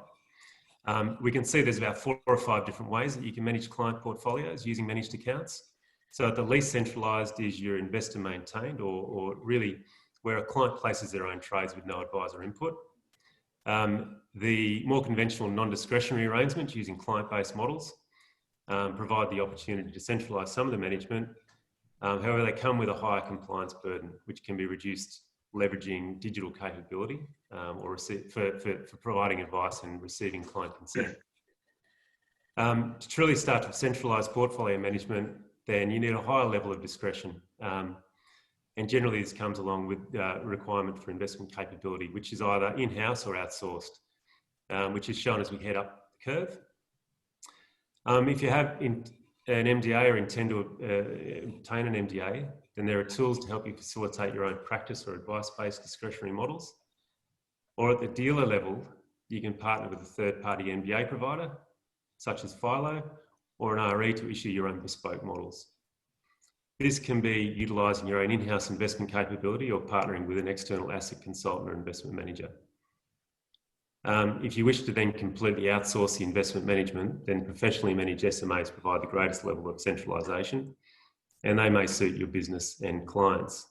We can see there's about 4 or 5 different ways that you can manage client portfolios using managed accounts. So at the least centralised is your investor maintained or really where a client places their own trades with no advisor input. The more conventional non-discretionary arrangements using client-based models. provide the opportunity to centralise some of the management. However, they come with a higher compliance burden, which can be reduced leveraging digital capability or for providing advice and receiving client consent. To truly start to centralise portfolio management, then you need a higher level of discretion. And generally this comes along with requirement for investment capability, which is either in-house or outsourced, which is shown as we head up the curve. If you have an MDA or intend to obtain an MDA, then there are tools to help you facilitate your own practice or advice-based discretionary models. Or at the dealer level, you can partner with a third-party MDA provider, such as Philo, or an RE to issue your own bespoke models. This can be utilising your own in-house investment capability or partnering with an external asset consultant or investment manager. If you wish to then completely outsource the investment management, then professionally managed SMAs provide the greatest level of centralisation, and they may suit your business and clients.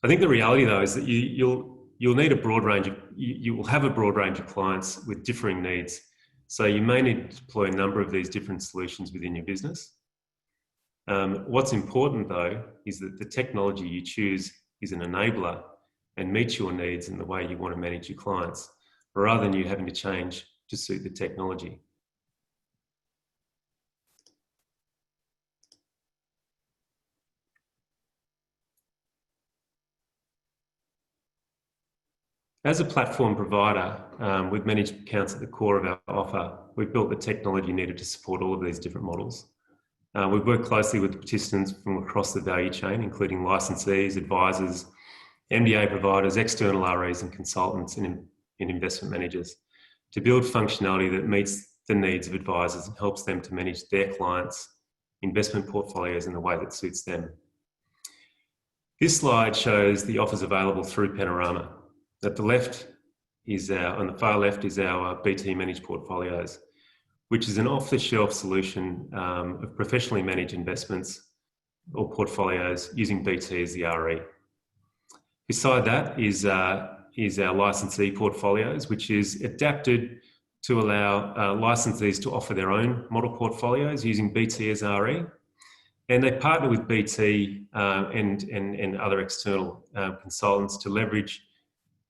I think the reality though is that you'll need a broad range of, you will have a broad range of clients with differing needs. So you may need to deploy a number of these different solutions within your business. What's important though is that the technology you choose is an enabler and meets your needs in the way you want to manage your clients, rather than you having to change to suit the technology. As a platform provider, with managed accounts at the core of our offer, we've built the technology needed to support all of these different models. We've worked closely with participants from across the value chain, including licensees, advisors, MDA providers, external REs and consultants and investment managers, to build functionality that meets the needs of advisors and helps them to manage their clients' investment portfolios in a way that suits them. This slide shows the offers available through Panorama. At the left is on the far left is our BT managed portfolios, which is an off-the-shelf solution of professionally managed investments or portfolios using BT as the RE. Beside that is our licensee portfolios, which is adapted to allow licensees to offer their own model portfolios using BT as RE. And they partner with BT and other external consultants to leverage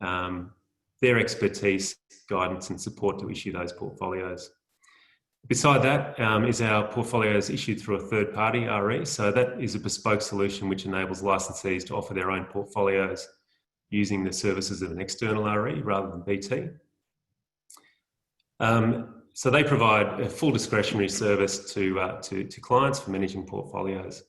their expertise, guidance and support to issue those portfolios. Beside that is our portfolios issued through a third-party RE. So that is a bespoke solution which enables licensees to offer their own portfolios using the services of an external RE rather than BT. So they provide a full discretionary service to clients for managing portfolios.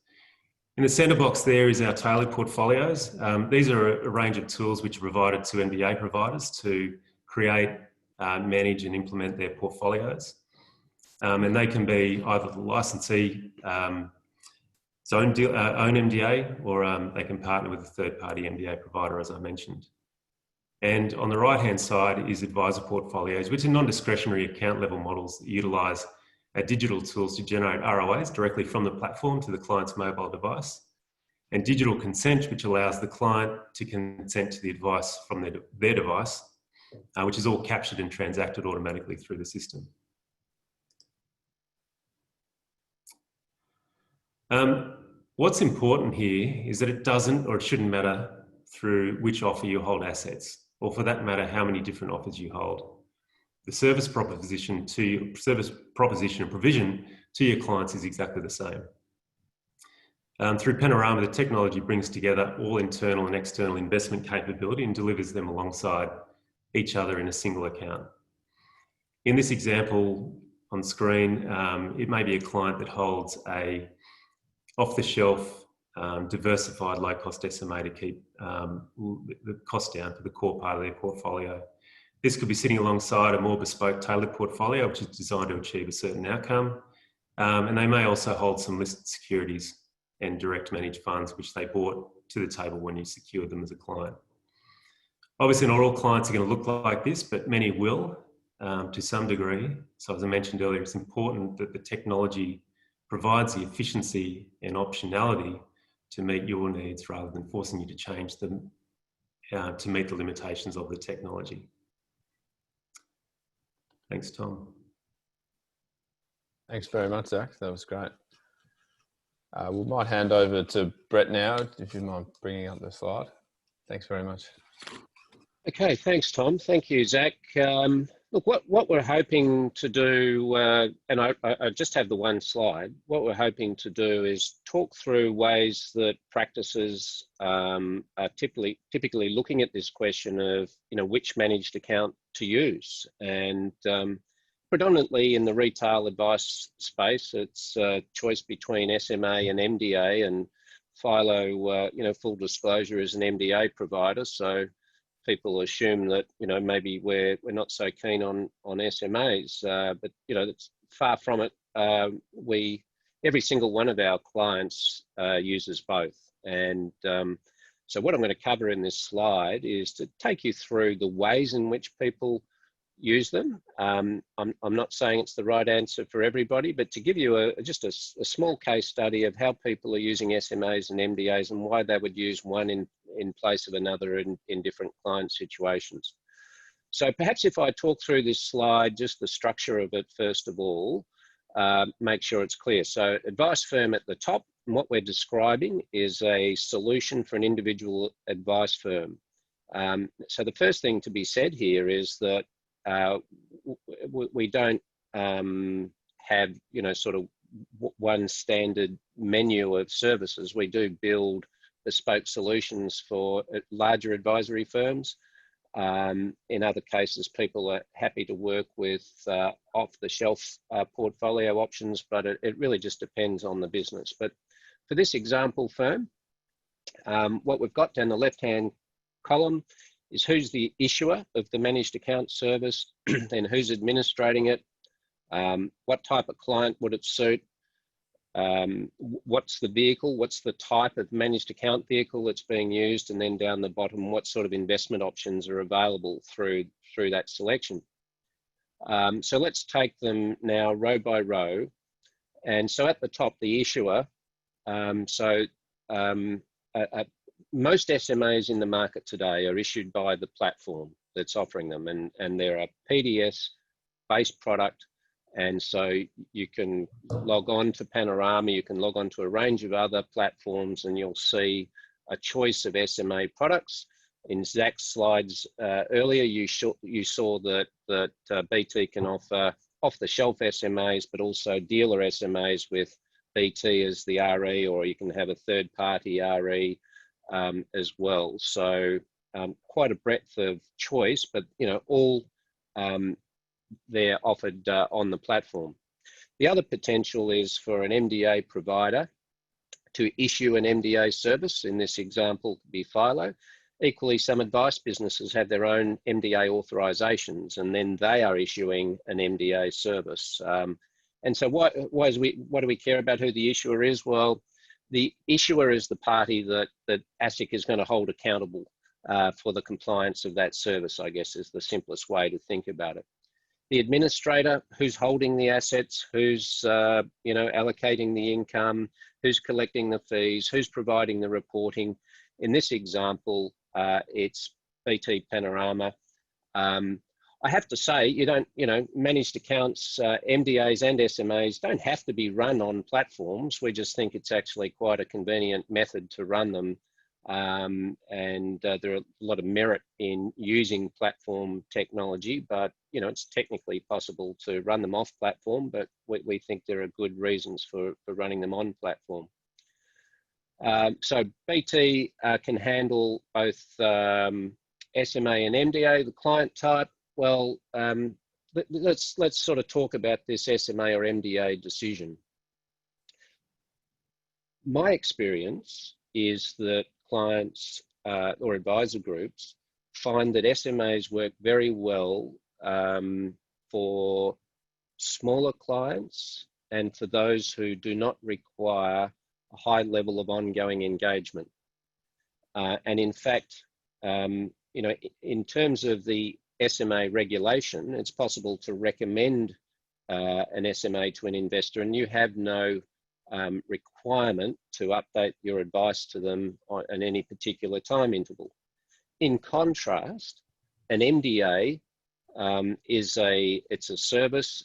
In the centre box there is our tailored portfolios. These are a range of tools which are provided to MDA providers to create, manage and implement their portfolios. And they can be either the licensee own MDA, or they can partner with a third-party MDA provider, as I mentioned. And on the right-hand side is advisor portfolios, which are non-discretionary account level models that utilise digital tools to generate ROAs directly from the platform to the client's mobile device, and digital consent, which allows the client to consent to the advice from their device, which is all captured and transacted automatically through the system. What's important here is that it doesn't or it shouldn't matter through which offer you hold assets, or for that matter, how many different offers you hold. The service proposition and provision to your clients is exactly the same. Through Panorama, the technology brings together all internal and external investment capability and delivers them alongside each other in a single account. In this example on screen, it may be a client that holds a off-the-shelf, diversified low-cost SMA to keep the cost down for the core part of their portfolio. This could be sitting alongside a more bespoke tailored portfolio, which is designed to achieve a certain outcome. And they may also hold some listed securities and direct managed funds, which they brought to the table when you secured them as a client. Obviously, not all clients are going to look like this, but many will to some degree. So as I mentioned earlier, it's important that the technology provides the efficiency and optionality to meet your needs rather than forcing you to change them to meet the limitations of the technology. Thanks, Tom. Thanks very much, Zac. That was great. We might hand over to Brett now, if you mind bringing up the slide. Thanks very much. Okay, thanks, Tom. Thank you, Zac. Look, what we're hoping to do, and I just have the one slide, what we're hoping to do is talk through ways that practices are typically looking at this question of, which managed account to use. And predominantly in the retail advice space, it's a choice between SMA and MDA, and Philo, full disclosure, is an MDA provider. So people assume that, maybe we're not so keen on SMAs, but, it's far from it. Every single one of our clients uses both. And so what I'm going to cover in this slide is to take you through the ways in which people use them. I'm not saying it's the right answer for everybody, but to give you just a small case study of how people are using SMAs and MDAs and why they would use one in place of another in different client situations. So perhaps if I talk through this slide, just the structure of it first of all, make sure it's clear. So advice firm at the top, and what we're describing is a solution for an individual advice firm. So the first thing to be said here is that we don't have, sort of one standard menu of services. We do build bespoke solutions for larger advisory firms. In other cases, people are happy to work with off-the-shelf portfolio options, but it really just depends on the business. But for this example firm, what we've got down the left-hand column is who's the issuer of the managed account service, then who's administrating it, what type of client would it suit, what's the vehicle, what's the type of managed account vehicle that's being used, and then down the bottom, what sort of investment options are available through that selection. So let's take them now row by row. And so at the top, the issuer. Most SMAs in the market today are issued by the platform that's offering them, and they're a PDS-based product. And so you can log on to Panorama, you can log on to a range of other platforms, and you'll see a choice of SMA products. In Zac's slides earlier, you saw that BT can offer off-the-shelf SMAs, but also dealer SMAs with BT as the RE, or you can have a third-party RE as well. So quite a breadth of choice, but all they're offered on the platform. The other potential is for an MDA provider to issue an MDA service. In this example, could be Philo. Equally, some advice businesses have their own MDA authorizations, and then they are issuing an MDA service. And so why do we care about who the issuer is? Well, the issuer is the party that ASIC is going to hold accountable for the compliance of that service, I guess, is the simplest way to think about it. The administrator, who's holding the assets, who's allocating the income, who's collecting the fees, who's providing the reporting. In this example, it's BT Panorama. I have to say, managed accounts, MDAs and SMAs don't have to be run on platforms. We just think it's actually quite a convenient method to run them. And there are a lot of merit in using platform technology, but it's technically possible to run them off platform, but we think there are good reasons for running them on platform. So BT can handle both SMA and MDA. The client type, well, let's sort of talk about this SMA or MDA decision. My experience is that clients or advisor groups find that SMAs work very well for smaller clients and for those who do not require a high level of ongoing engagement. And in fact, in terms of the SMA regulation, it's possible to recommend an SMA to an investor, and you have no requirement to update your advice to them at any particular time interval. In contrast, an MDA it's a service.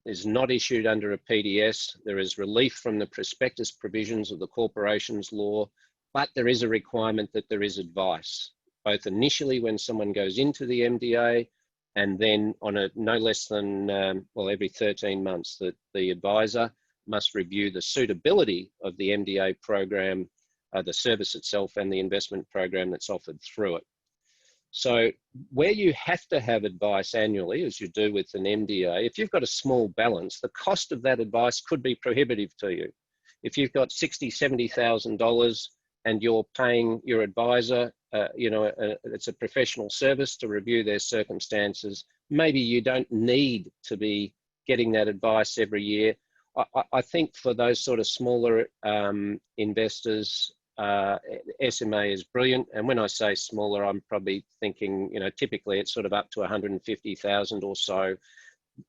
is not issued under a PDS. There is relief from the prospectus provisions of the corporations law, but there is a requirement that there is advice, both initially when someone goes into the MDA, and then on a no less than, every 13 months, that the advisor must review the suitability of the MDA program, the service itself, and the investment program that's offered through it. So where you have to have advice annually, as you do with an MDA, if you've got a small balance, the cost of that advice could be prohibitive to you. If you've got $60,000, $70,000 and you're paying your advisor, it's a professional service to review their circumstances, maybe you don't need to be getting that advice every year. I think for those sort of smaller investors, SMA is brilliant. And when I say smaller, I'm probably thinking, typically it's sort of up to 150,000 or so.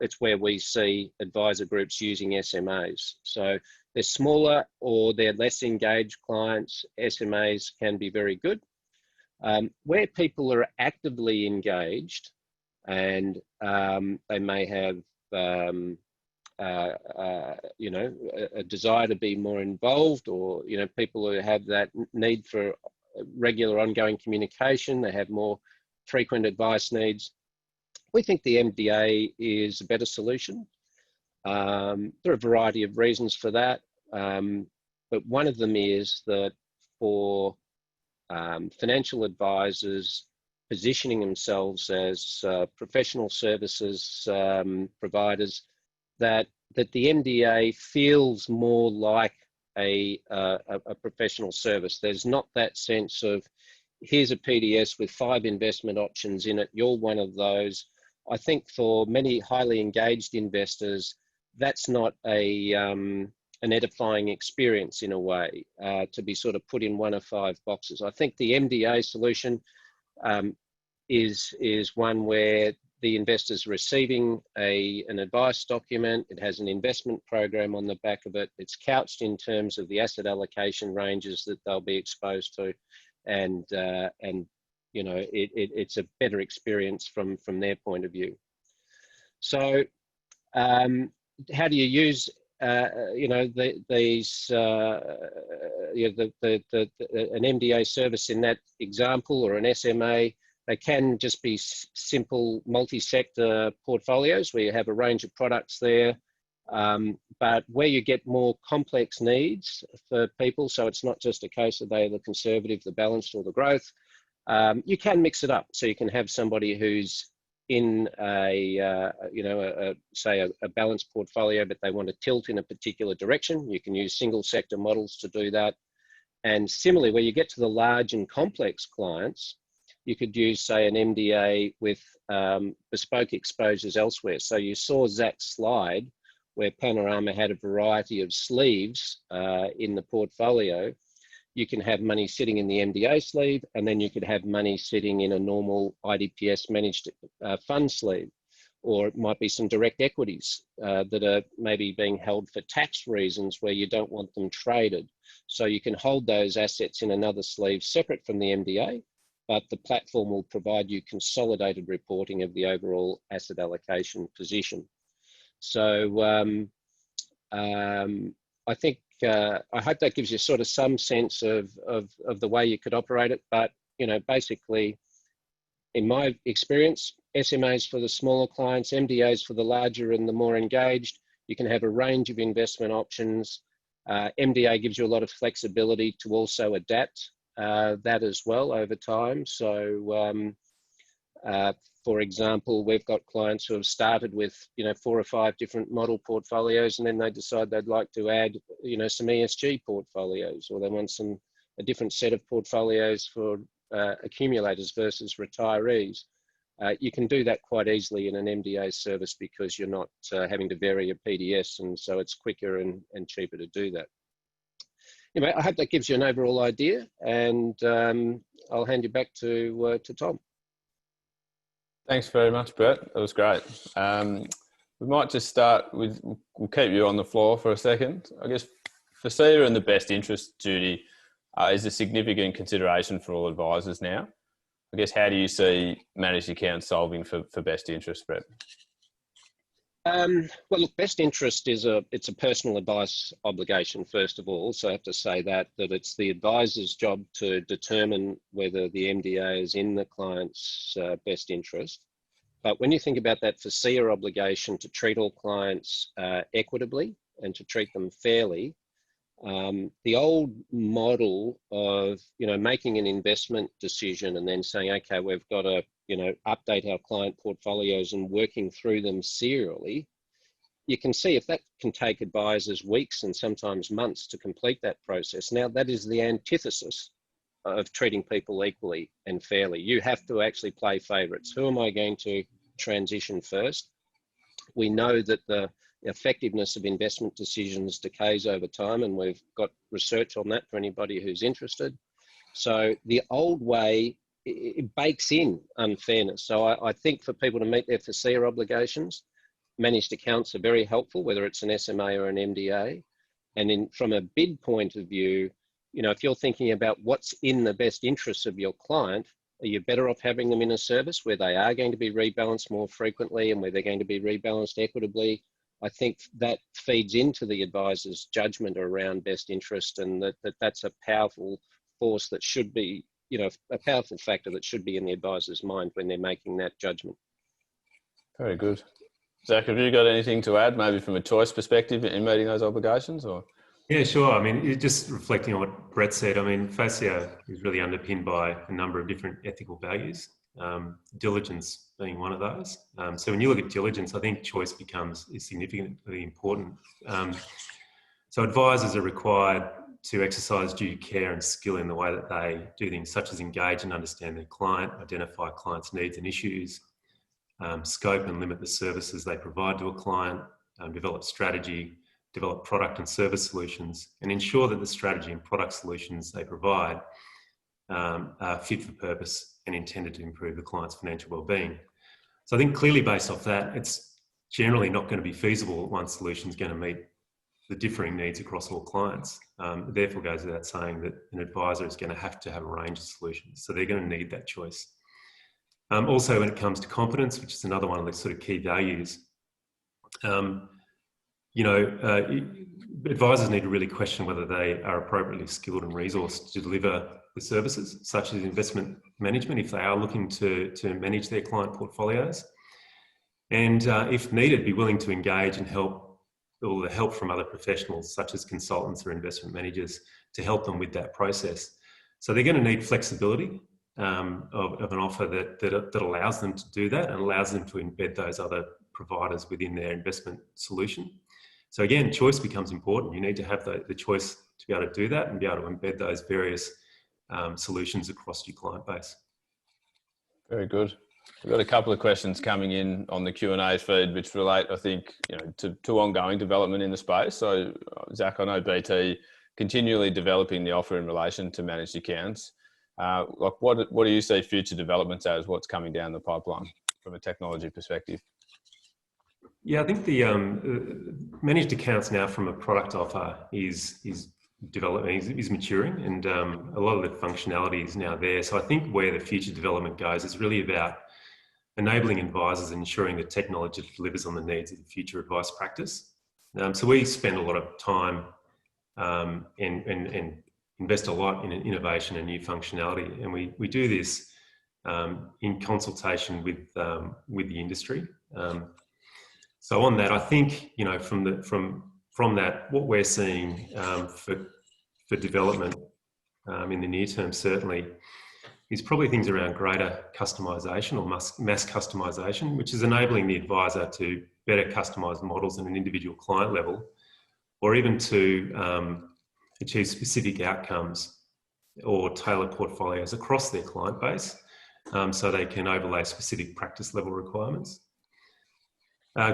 It's where we see advisor groups using SMAs. So they're smaller or they're less engaged clients, SMAs can be very good. Where people are actively engaged and they may have a desire to be more involved, or people who have that need for regular ongoing communication, they have more frequent advice needs, we think the MDA is a better solution. There are a variety of reasons for that, but one of them is that for financial advisors positioning themselves as professional services providers, that the MDA feels more like a professional service. There's not that sense of, here's a PDS with 5 investment options in it, you're one of those. I think for many highly engaged investors, that's not an edifying experience in a way, to be sort of put in one of 5 boxes. I think the MDA solution is one where the investor's receiving an advice document. It has an investment program on the back of it. It's couched in terms of the asset allocation ranges that they'll be exposed to, and it's a better experience from their point of view. So, how do you use an MDA service in that example, or an SMA? They can just be simple multi-sector portfolios where you have a range of products there. But where you get more complex needs for people, so it's not just a case of they're the conservative, the balanced, or the growth, you can mix it up. So you can have somebody who's in say a balanced portfolio, but they want to tilt in a particular direction. You can use single sector models to do that. And similarly, where you get to the large and complex clients, you could use, say, an MDA with bespoke exposures elsewhere. So you saw Zac's slide where Panorama had a variety of sleeves in the portfolio. You can have money sitting in the MDA sleeve, and then you could have money sitting in a normal IDPS managed fund sleeve. Or it might be some direct equities that are maybe being held for tax reasons where you don't want them traded. So you can hold those assets in another sleeve separate from the MDA, but the platform will provide you consolidated reporting of the overall asset allocation position. So I think, I hope that gives you sort of some sense of the way you could operate it. But, basically, in my experience, SMAs for the smaller clients, MDAs for the larger and the more engaged. You can have a range of investment options. MDA gives you a lot of flexibility to also adapt that as well over time. So, for example, we've got clients who have started with 4 or 5 different model portfolios, and then they decide they'd like to add some ESG portfolios, or they want a different set of portfolios for accumulators versus retirees. You can do that quite easily in an MDA service because you're not having to vary a PDS, and so it's quicker and cheaper to do that. Anyway, I hope that gives you an overall idea, and I'll hand you back to Tom. Thanks very much, Brett. That was great. We might just start with, we'll keep you on the floor for a second. I guess FASEA and the best interest duty is a significant consideration for all advisors now. I guess, how do you see managed accounts solving for best interest, Brett? Well, look, best interest is it's a personal advice obligation, first of all. So I have to say that it's the advisor's job to determine whether the MDA is in the client's best interest. But when you think about that FCA obligation to treat all clients equitably and to treat them fairly, the old model of, making an investment decision and then saying, okay, we've got to, update our client portfolios and working through them serially, you can see if that can take advisors weeks and sometimes months to complete that process. Now, that is the antithesis of treating people equally and fairly. You have to actually play favourites. Who am I going to transition first? We know that the effectiveness of investment decisions decays over time, and we've got research on that for anybody who's interested. So the old way, it bakes in unfairness. So I think for people to meet their FCA obligations, managed accounts are very helpful, whether it's an SMA or an MDA. And from a bid point of view, if you're thinking about what's in the best interests of your client, are you better off having them in a service where they are going to be rebalanced more frequently and where they're going to be rebalanced equitably? I think that feeds into the advisor's judgment around best interest, and that's a powerful force that should be, a powerful factor that should be in the advisor's mind when they're making that judgment. Very good. Zac, have you got anything to add, maybe from a choice perspective in meeting those obligations? Or? Yeah, sure. I mean, just reflecting on what Brett said, I mean, FCA is really underpinned by a number of different ethical values, diligence being one of those. So when you look at diligence, I think choice is significantly important. So advisors are required to exercise due care and skill in the way that they do things, such as engage and understand their client, identify clients' needs and issues, scope and limit the services they provide to a client, develop strategy, develop product and service solutions, and ensure that the strategy and product solutions they provide are fit for purpose and intended to improve the client's financial well-being. So I think clearly based off that, it's generally not going to be feasible that one solution is going to meet the differing needs across all clients. It therefore goes without saying that an advisor is going to have a range of solutions. So they're going to need that choice. Also, when it comes to competence, which is another one of the sort of key values, advisors need to really question whether they are appropriately skilled and resourced to deliver the services, such as investment management, if they are looking to manage their client portfolios. And if needed, be willing to engage and help from other professionals, such as consultants or investment managers, to help them with that process. So they're going to need flexibility of an offer that allows them to do that and allows them to embed those other providers within their investment solution. So again, choice becomes important. You need to have the choice to be able to do that and be able to embed those various solutions across your client base. Very good. We've got a couple of questions coming in on the Q&A feed, which relate, I think, to ongoing development in the space. So, Zac, I know BT continually developing the offer in relation to managed accounts. What do you see future developments as? What's coming down the pipeline from a technology perspective? Yeah, I think the managed accounts now from a product offer is developing, is maturing, and a lot of the functionality is now there. So I think where the future development goes is really about enabling advisors and ensuring that technology delivers on the needs of the future advice practice. So we spend a lot of time and invest a lot in innovation and new functionality, and we do this in consultation with the industry. So on that, I think from that, what we're seeing for development in the near term certainly is probably things around greater customisation or mass customisation, which is enabling the advisor to better customise models at an individual client level, or even to achieve specific outcomes or tailor portfolios across their client base, so they can overlay specific practice level requirements.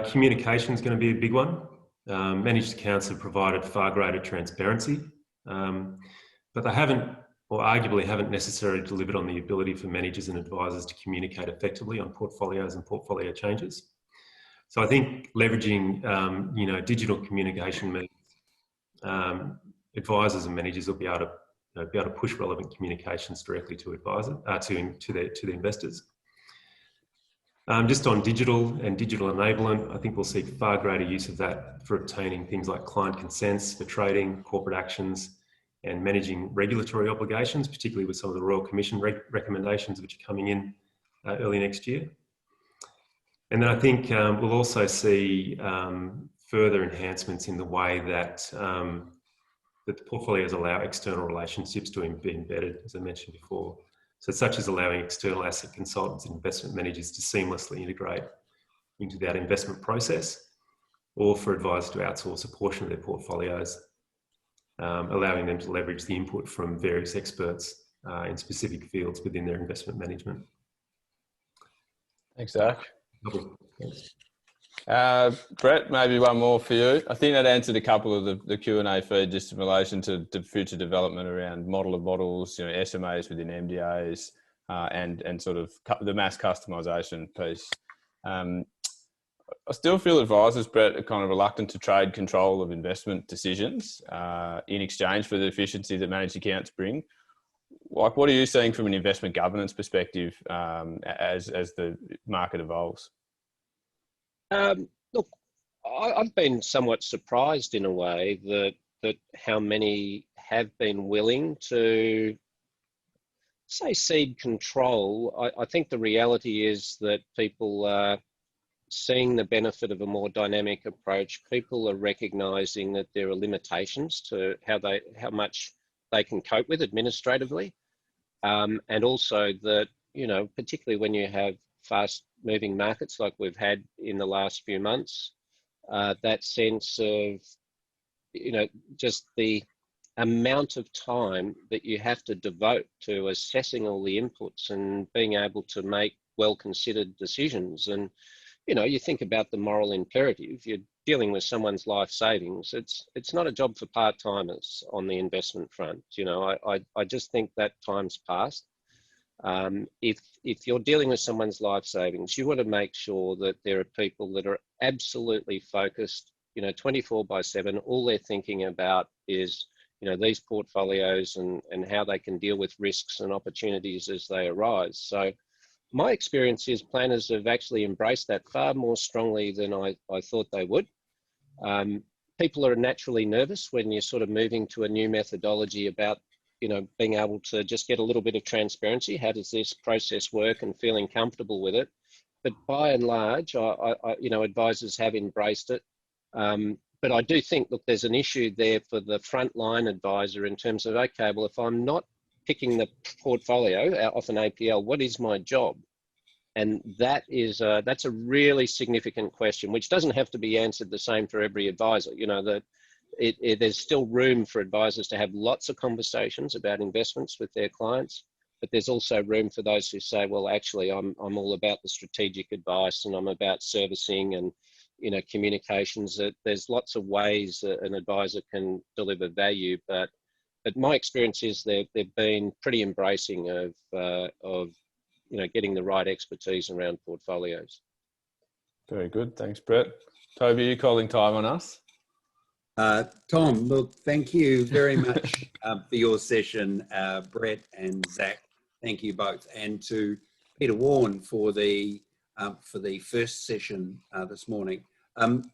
Communication is going to be a big one. Managed accounts have provided far greater transparency, but they haven't, or arguably haven't necessarily delivered on the ability for managers and advisors to communicate effectively on portfolios and portfolio changes. So I think leveraging, digital communication means advisors and managers will be able to push relevant communications directly to advisor, to the investors. Just on digital and digital enablement, I think we'll see far greater use of that for obtaining things like client consents for trading, corporate actions, and managing regulatory obligations, particularly with some of the Royal Commission recommendations which are coming in early next year. And then I think we'll also see further enhancements in the way that that the portfolios allow external relationships to be embedded, as I mentioned before. So such as allowing external asset consultants and investment managers to seamlessly integrate into that investment process, or for advisors to outsource a portion of their portfolios, allowing them to leverage the input from various experts in specific fields within their investment management. Thanks, Zac. Thanks. Brett, maybe one more for you. I think that answered a couple of the Q&A feed just in relation to future development around model of models, you know, SMAs within MDAs, and sort of the mass customization piece. I still feel advisors, Brett, are kind of reluctant to trade control of investment decisions in exchange for the efficiency that managed accounts bring. Like, what are you seeing from an investment governance perspective as the market evolves? Look, I've been somewhat surprised in a way that how many have been willing to say cede control. I think the reality is that people are seeing the benefit of a more dynamic approach. People are recognizing that there are limitations to how much they can cope with administratively, and also that, you know, particularly when you have fast moving markets like we've had in the last few months, that sense of, you know, just the amount of time that you have to devote to assessing all the inputs and being able to make well-considered decisions. And, you know, you think about the moral imperative, you're dealing with someone's life savings. It's not a job for part-timers on the investment front. You know, I just think that time's passed. If you're dealing with someone's life savings, you want to make sure that there are people that are absolutely focused, you know, 24/7. All they're thinking about is, you know, these portfolios and how they can deal with risks and opportunities as they arise. So my experience is planners have actually embraced that far more strongly than I thought they would. People are naturally nervous when you're sort of moving to a new methodology about, you know, being able to just get a little bit of transparency. How does this process work, and feeling comfortable with it? But by and large, you know, advisors have embraced it. But I do think, look, there's an issue there for the frontline advisor in terms of, okay, well, if I'm not picking the portfolio off an APL, what is my job? And that's a really significant question, which doesn't have to be answered the same for every advisor. You know, that there's still room for advisors to have lots of conversations about investments with their clients, but there's also room for those who say, well, actually, I'm all about the strategic advice, and I'm about servicing and, you know, communications. There's lots of ways that an advisor can deliver value, but my experience is they've been pretty embracing of you know, getting the right expertise around portfolios. Very good. Thanks, Brett. Toby, are you calling time on us? Tom, look, thank you very much for your session, Brett and Zac. Thank you both, and to Peter Warren for the first session this morning.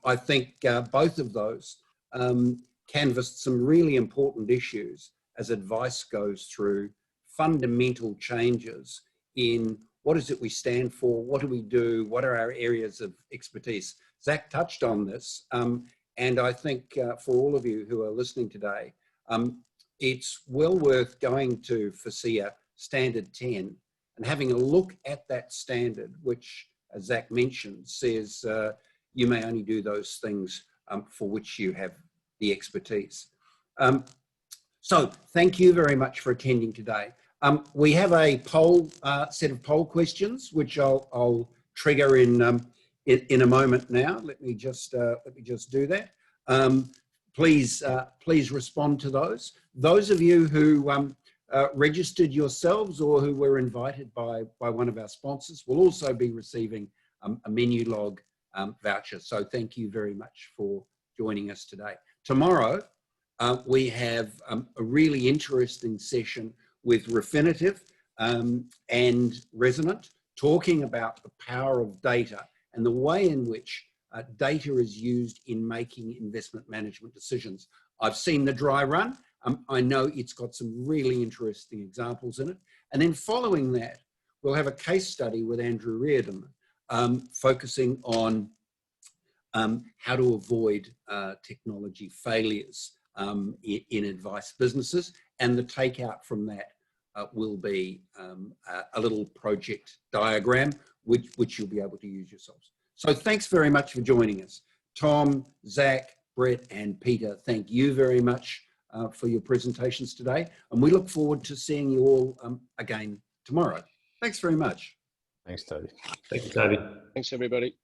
I think both of those canvassed some really important issues as advice goes through fundamental changes in what is it we stand for, what do we do, what are our areas of expertise. Zac touched on this, and I think for all of you who are listening today, it's well worth going to FASEA Standard 10 and having a look at that standard, which, as Zac mentioned, says you may only do those things for which you have the expertise. So thank you very much for attending today. We have a set of poll questions, which I'll trigger in a moment now. Let me just do that. Please respond to those. Those of you who registered yourselves or who were invited by one of our sponsors will also be receiving a menu log voucher. So thank you very much for joining us today. Tomorrow, we have a really interesting session with Refinitiv and Resonant, talking about the power of data and the way in which data is used in making investment management decisions. I've seen the dry run. I know it's got some really interesting examples in it. And then following that, we'll have a case study with Andrew Reardon, focusing on how to avoid technology failures in advice businesses. And the takeout from that will be a little project diagram, which you'll be able to use yourselves. So thanks very much for joining us. Tom, Zac, Brett, and Peter, thank you very much for your presentations today. And we look forward to seeing you all again tomorrow. Thanks very much. Thanks, Toby. Thank you, Toby. Thanks, everybody.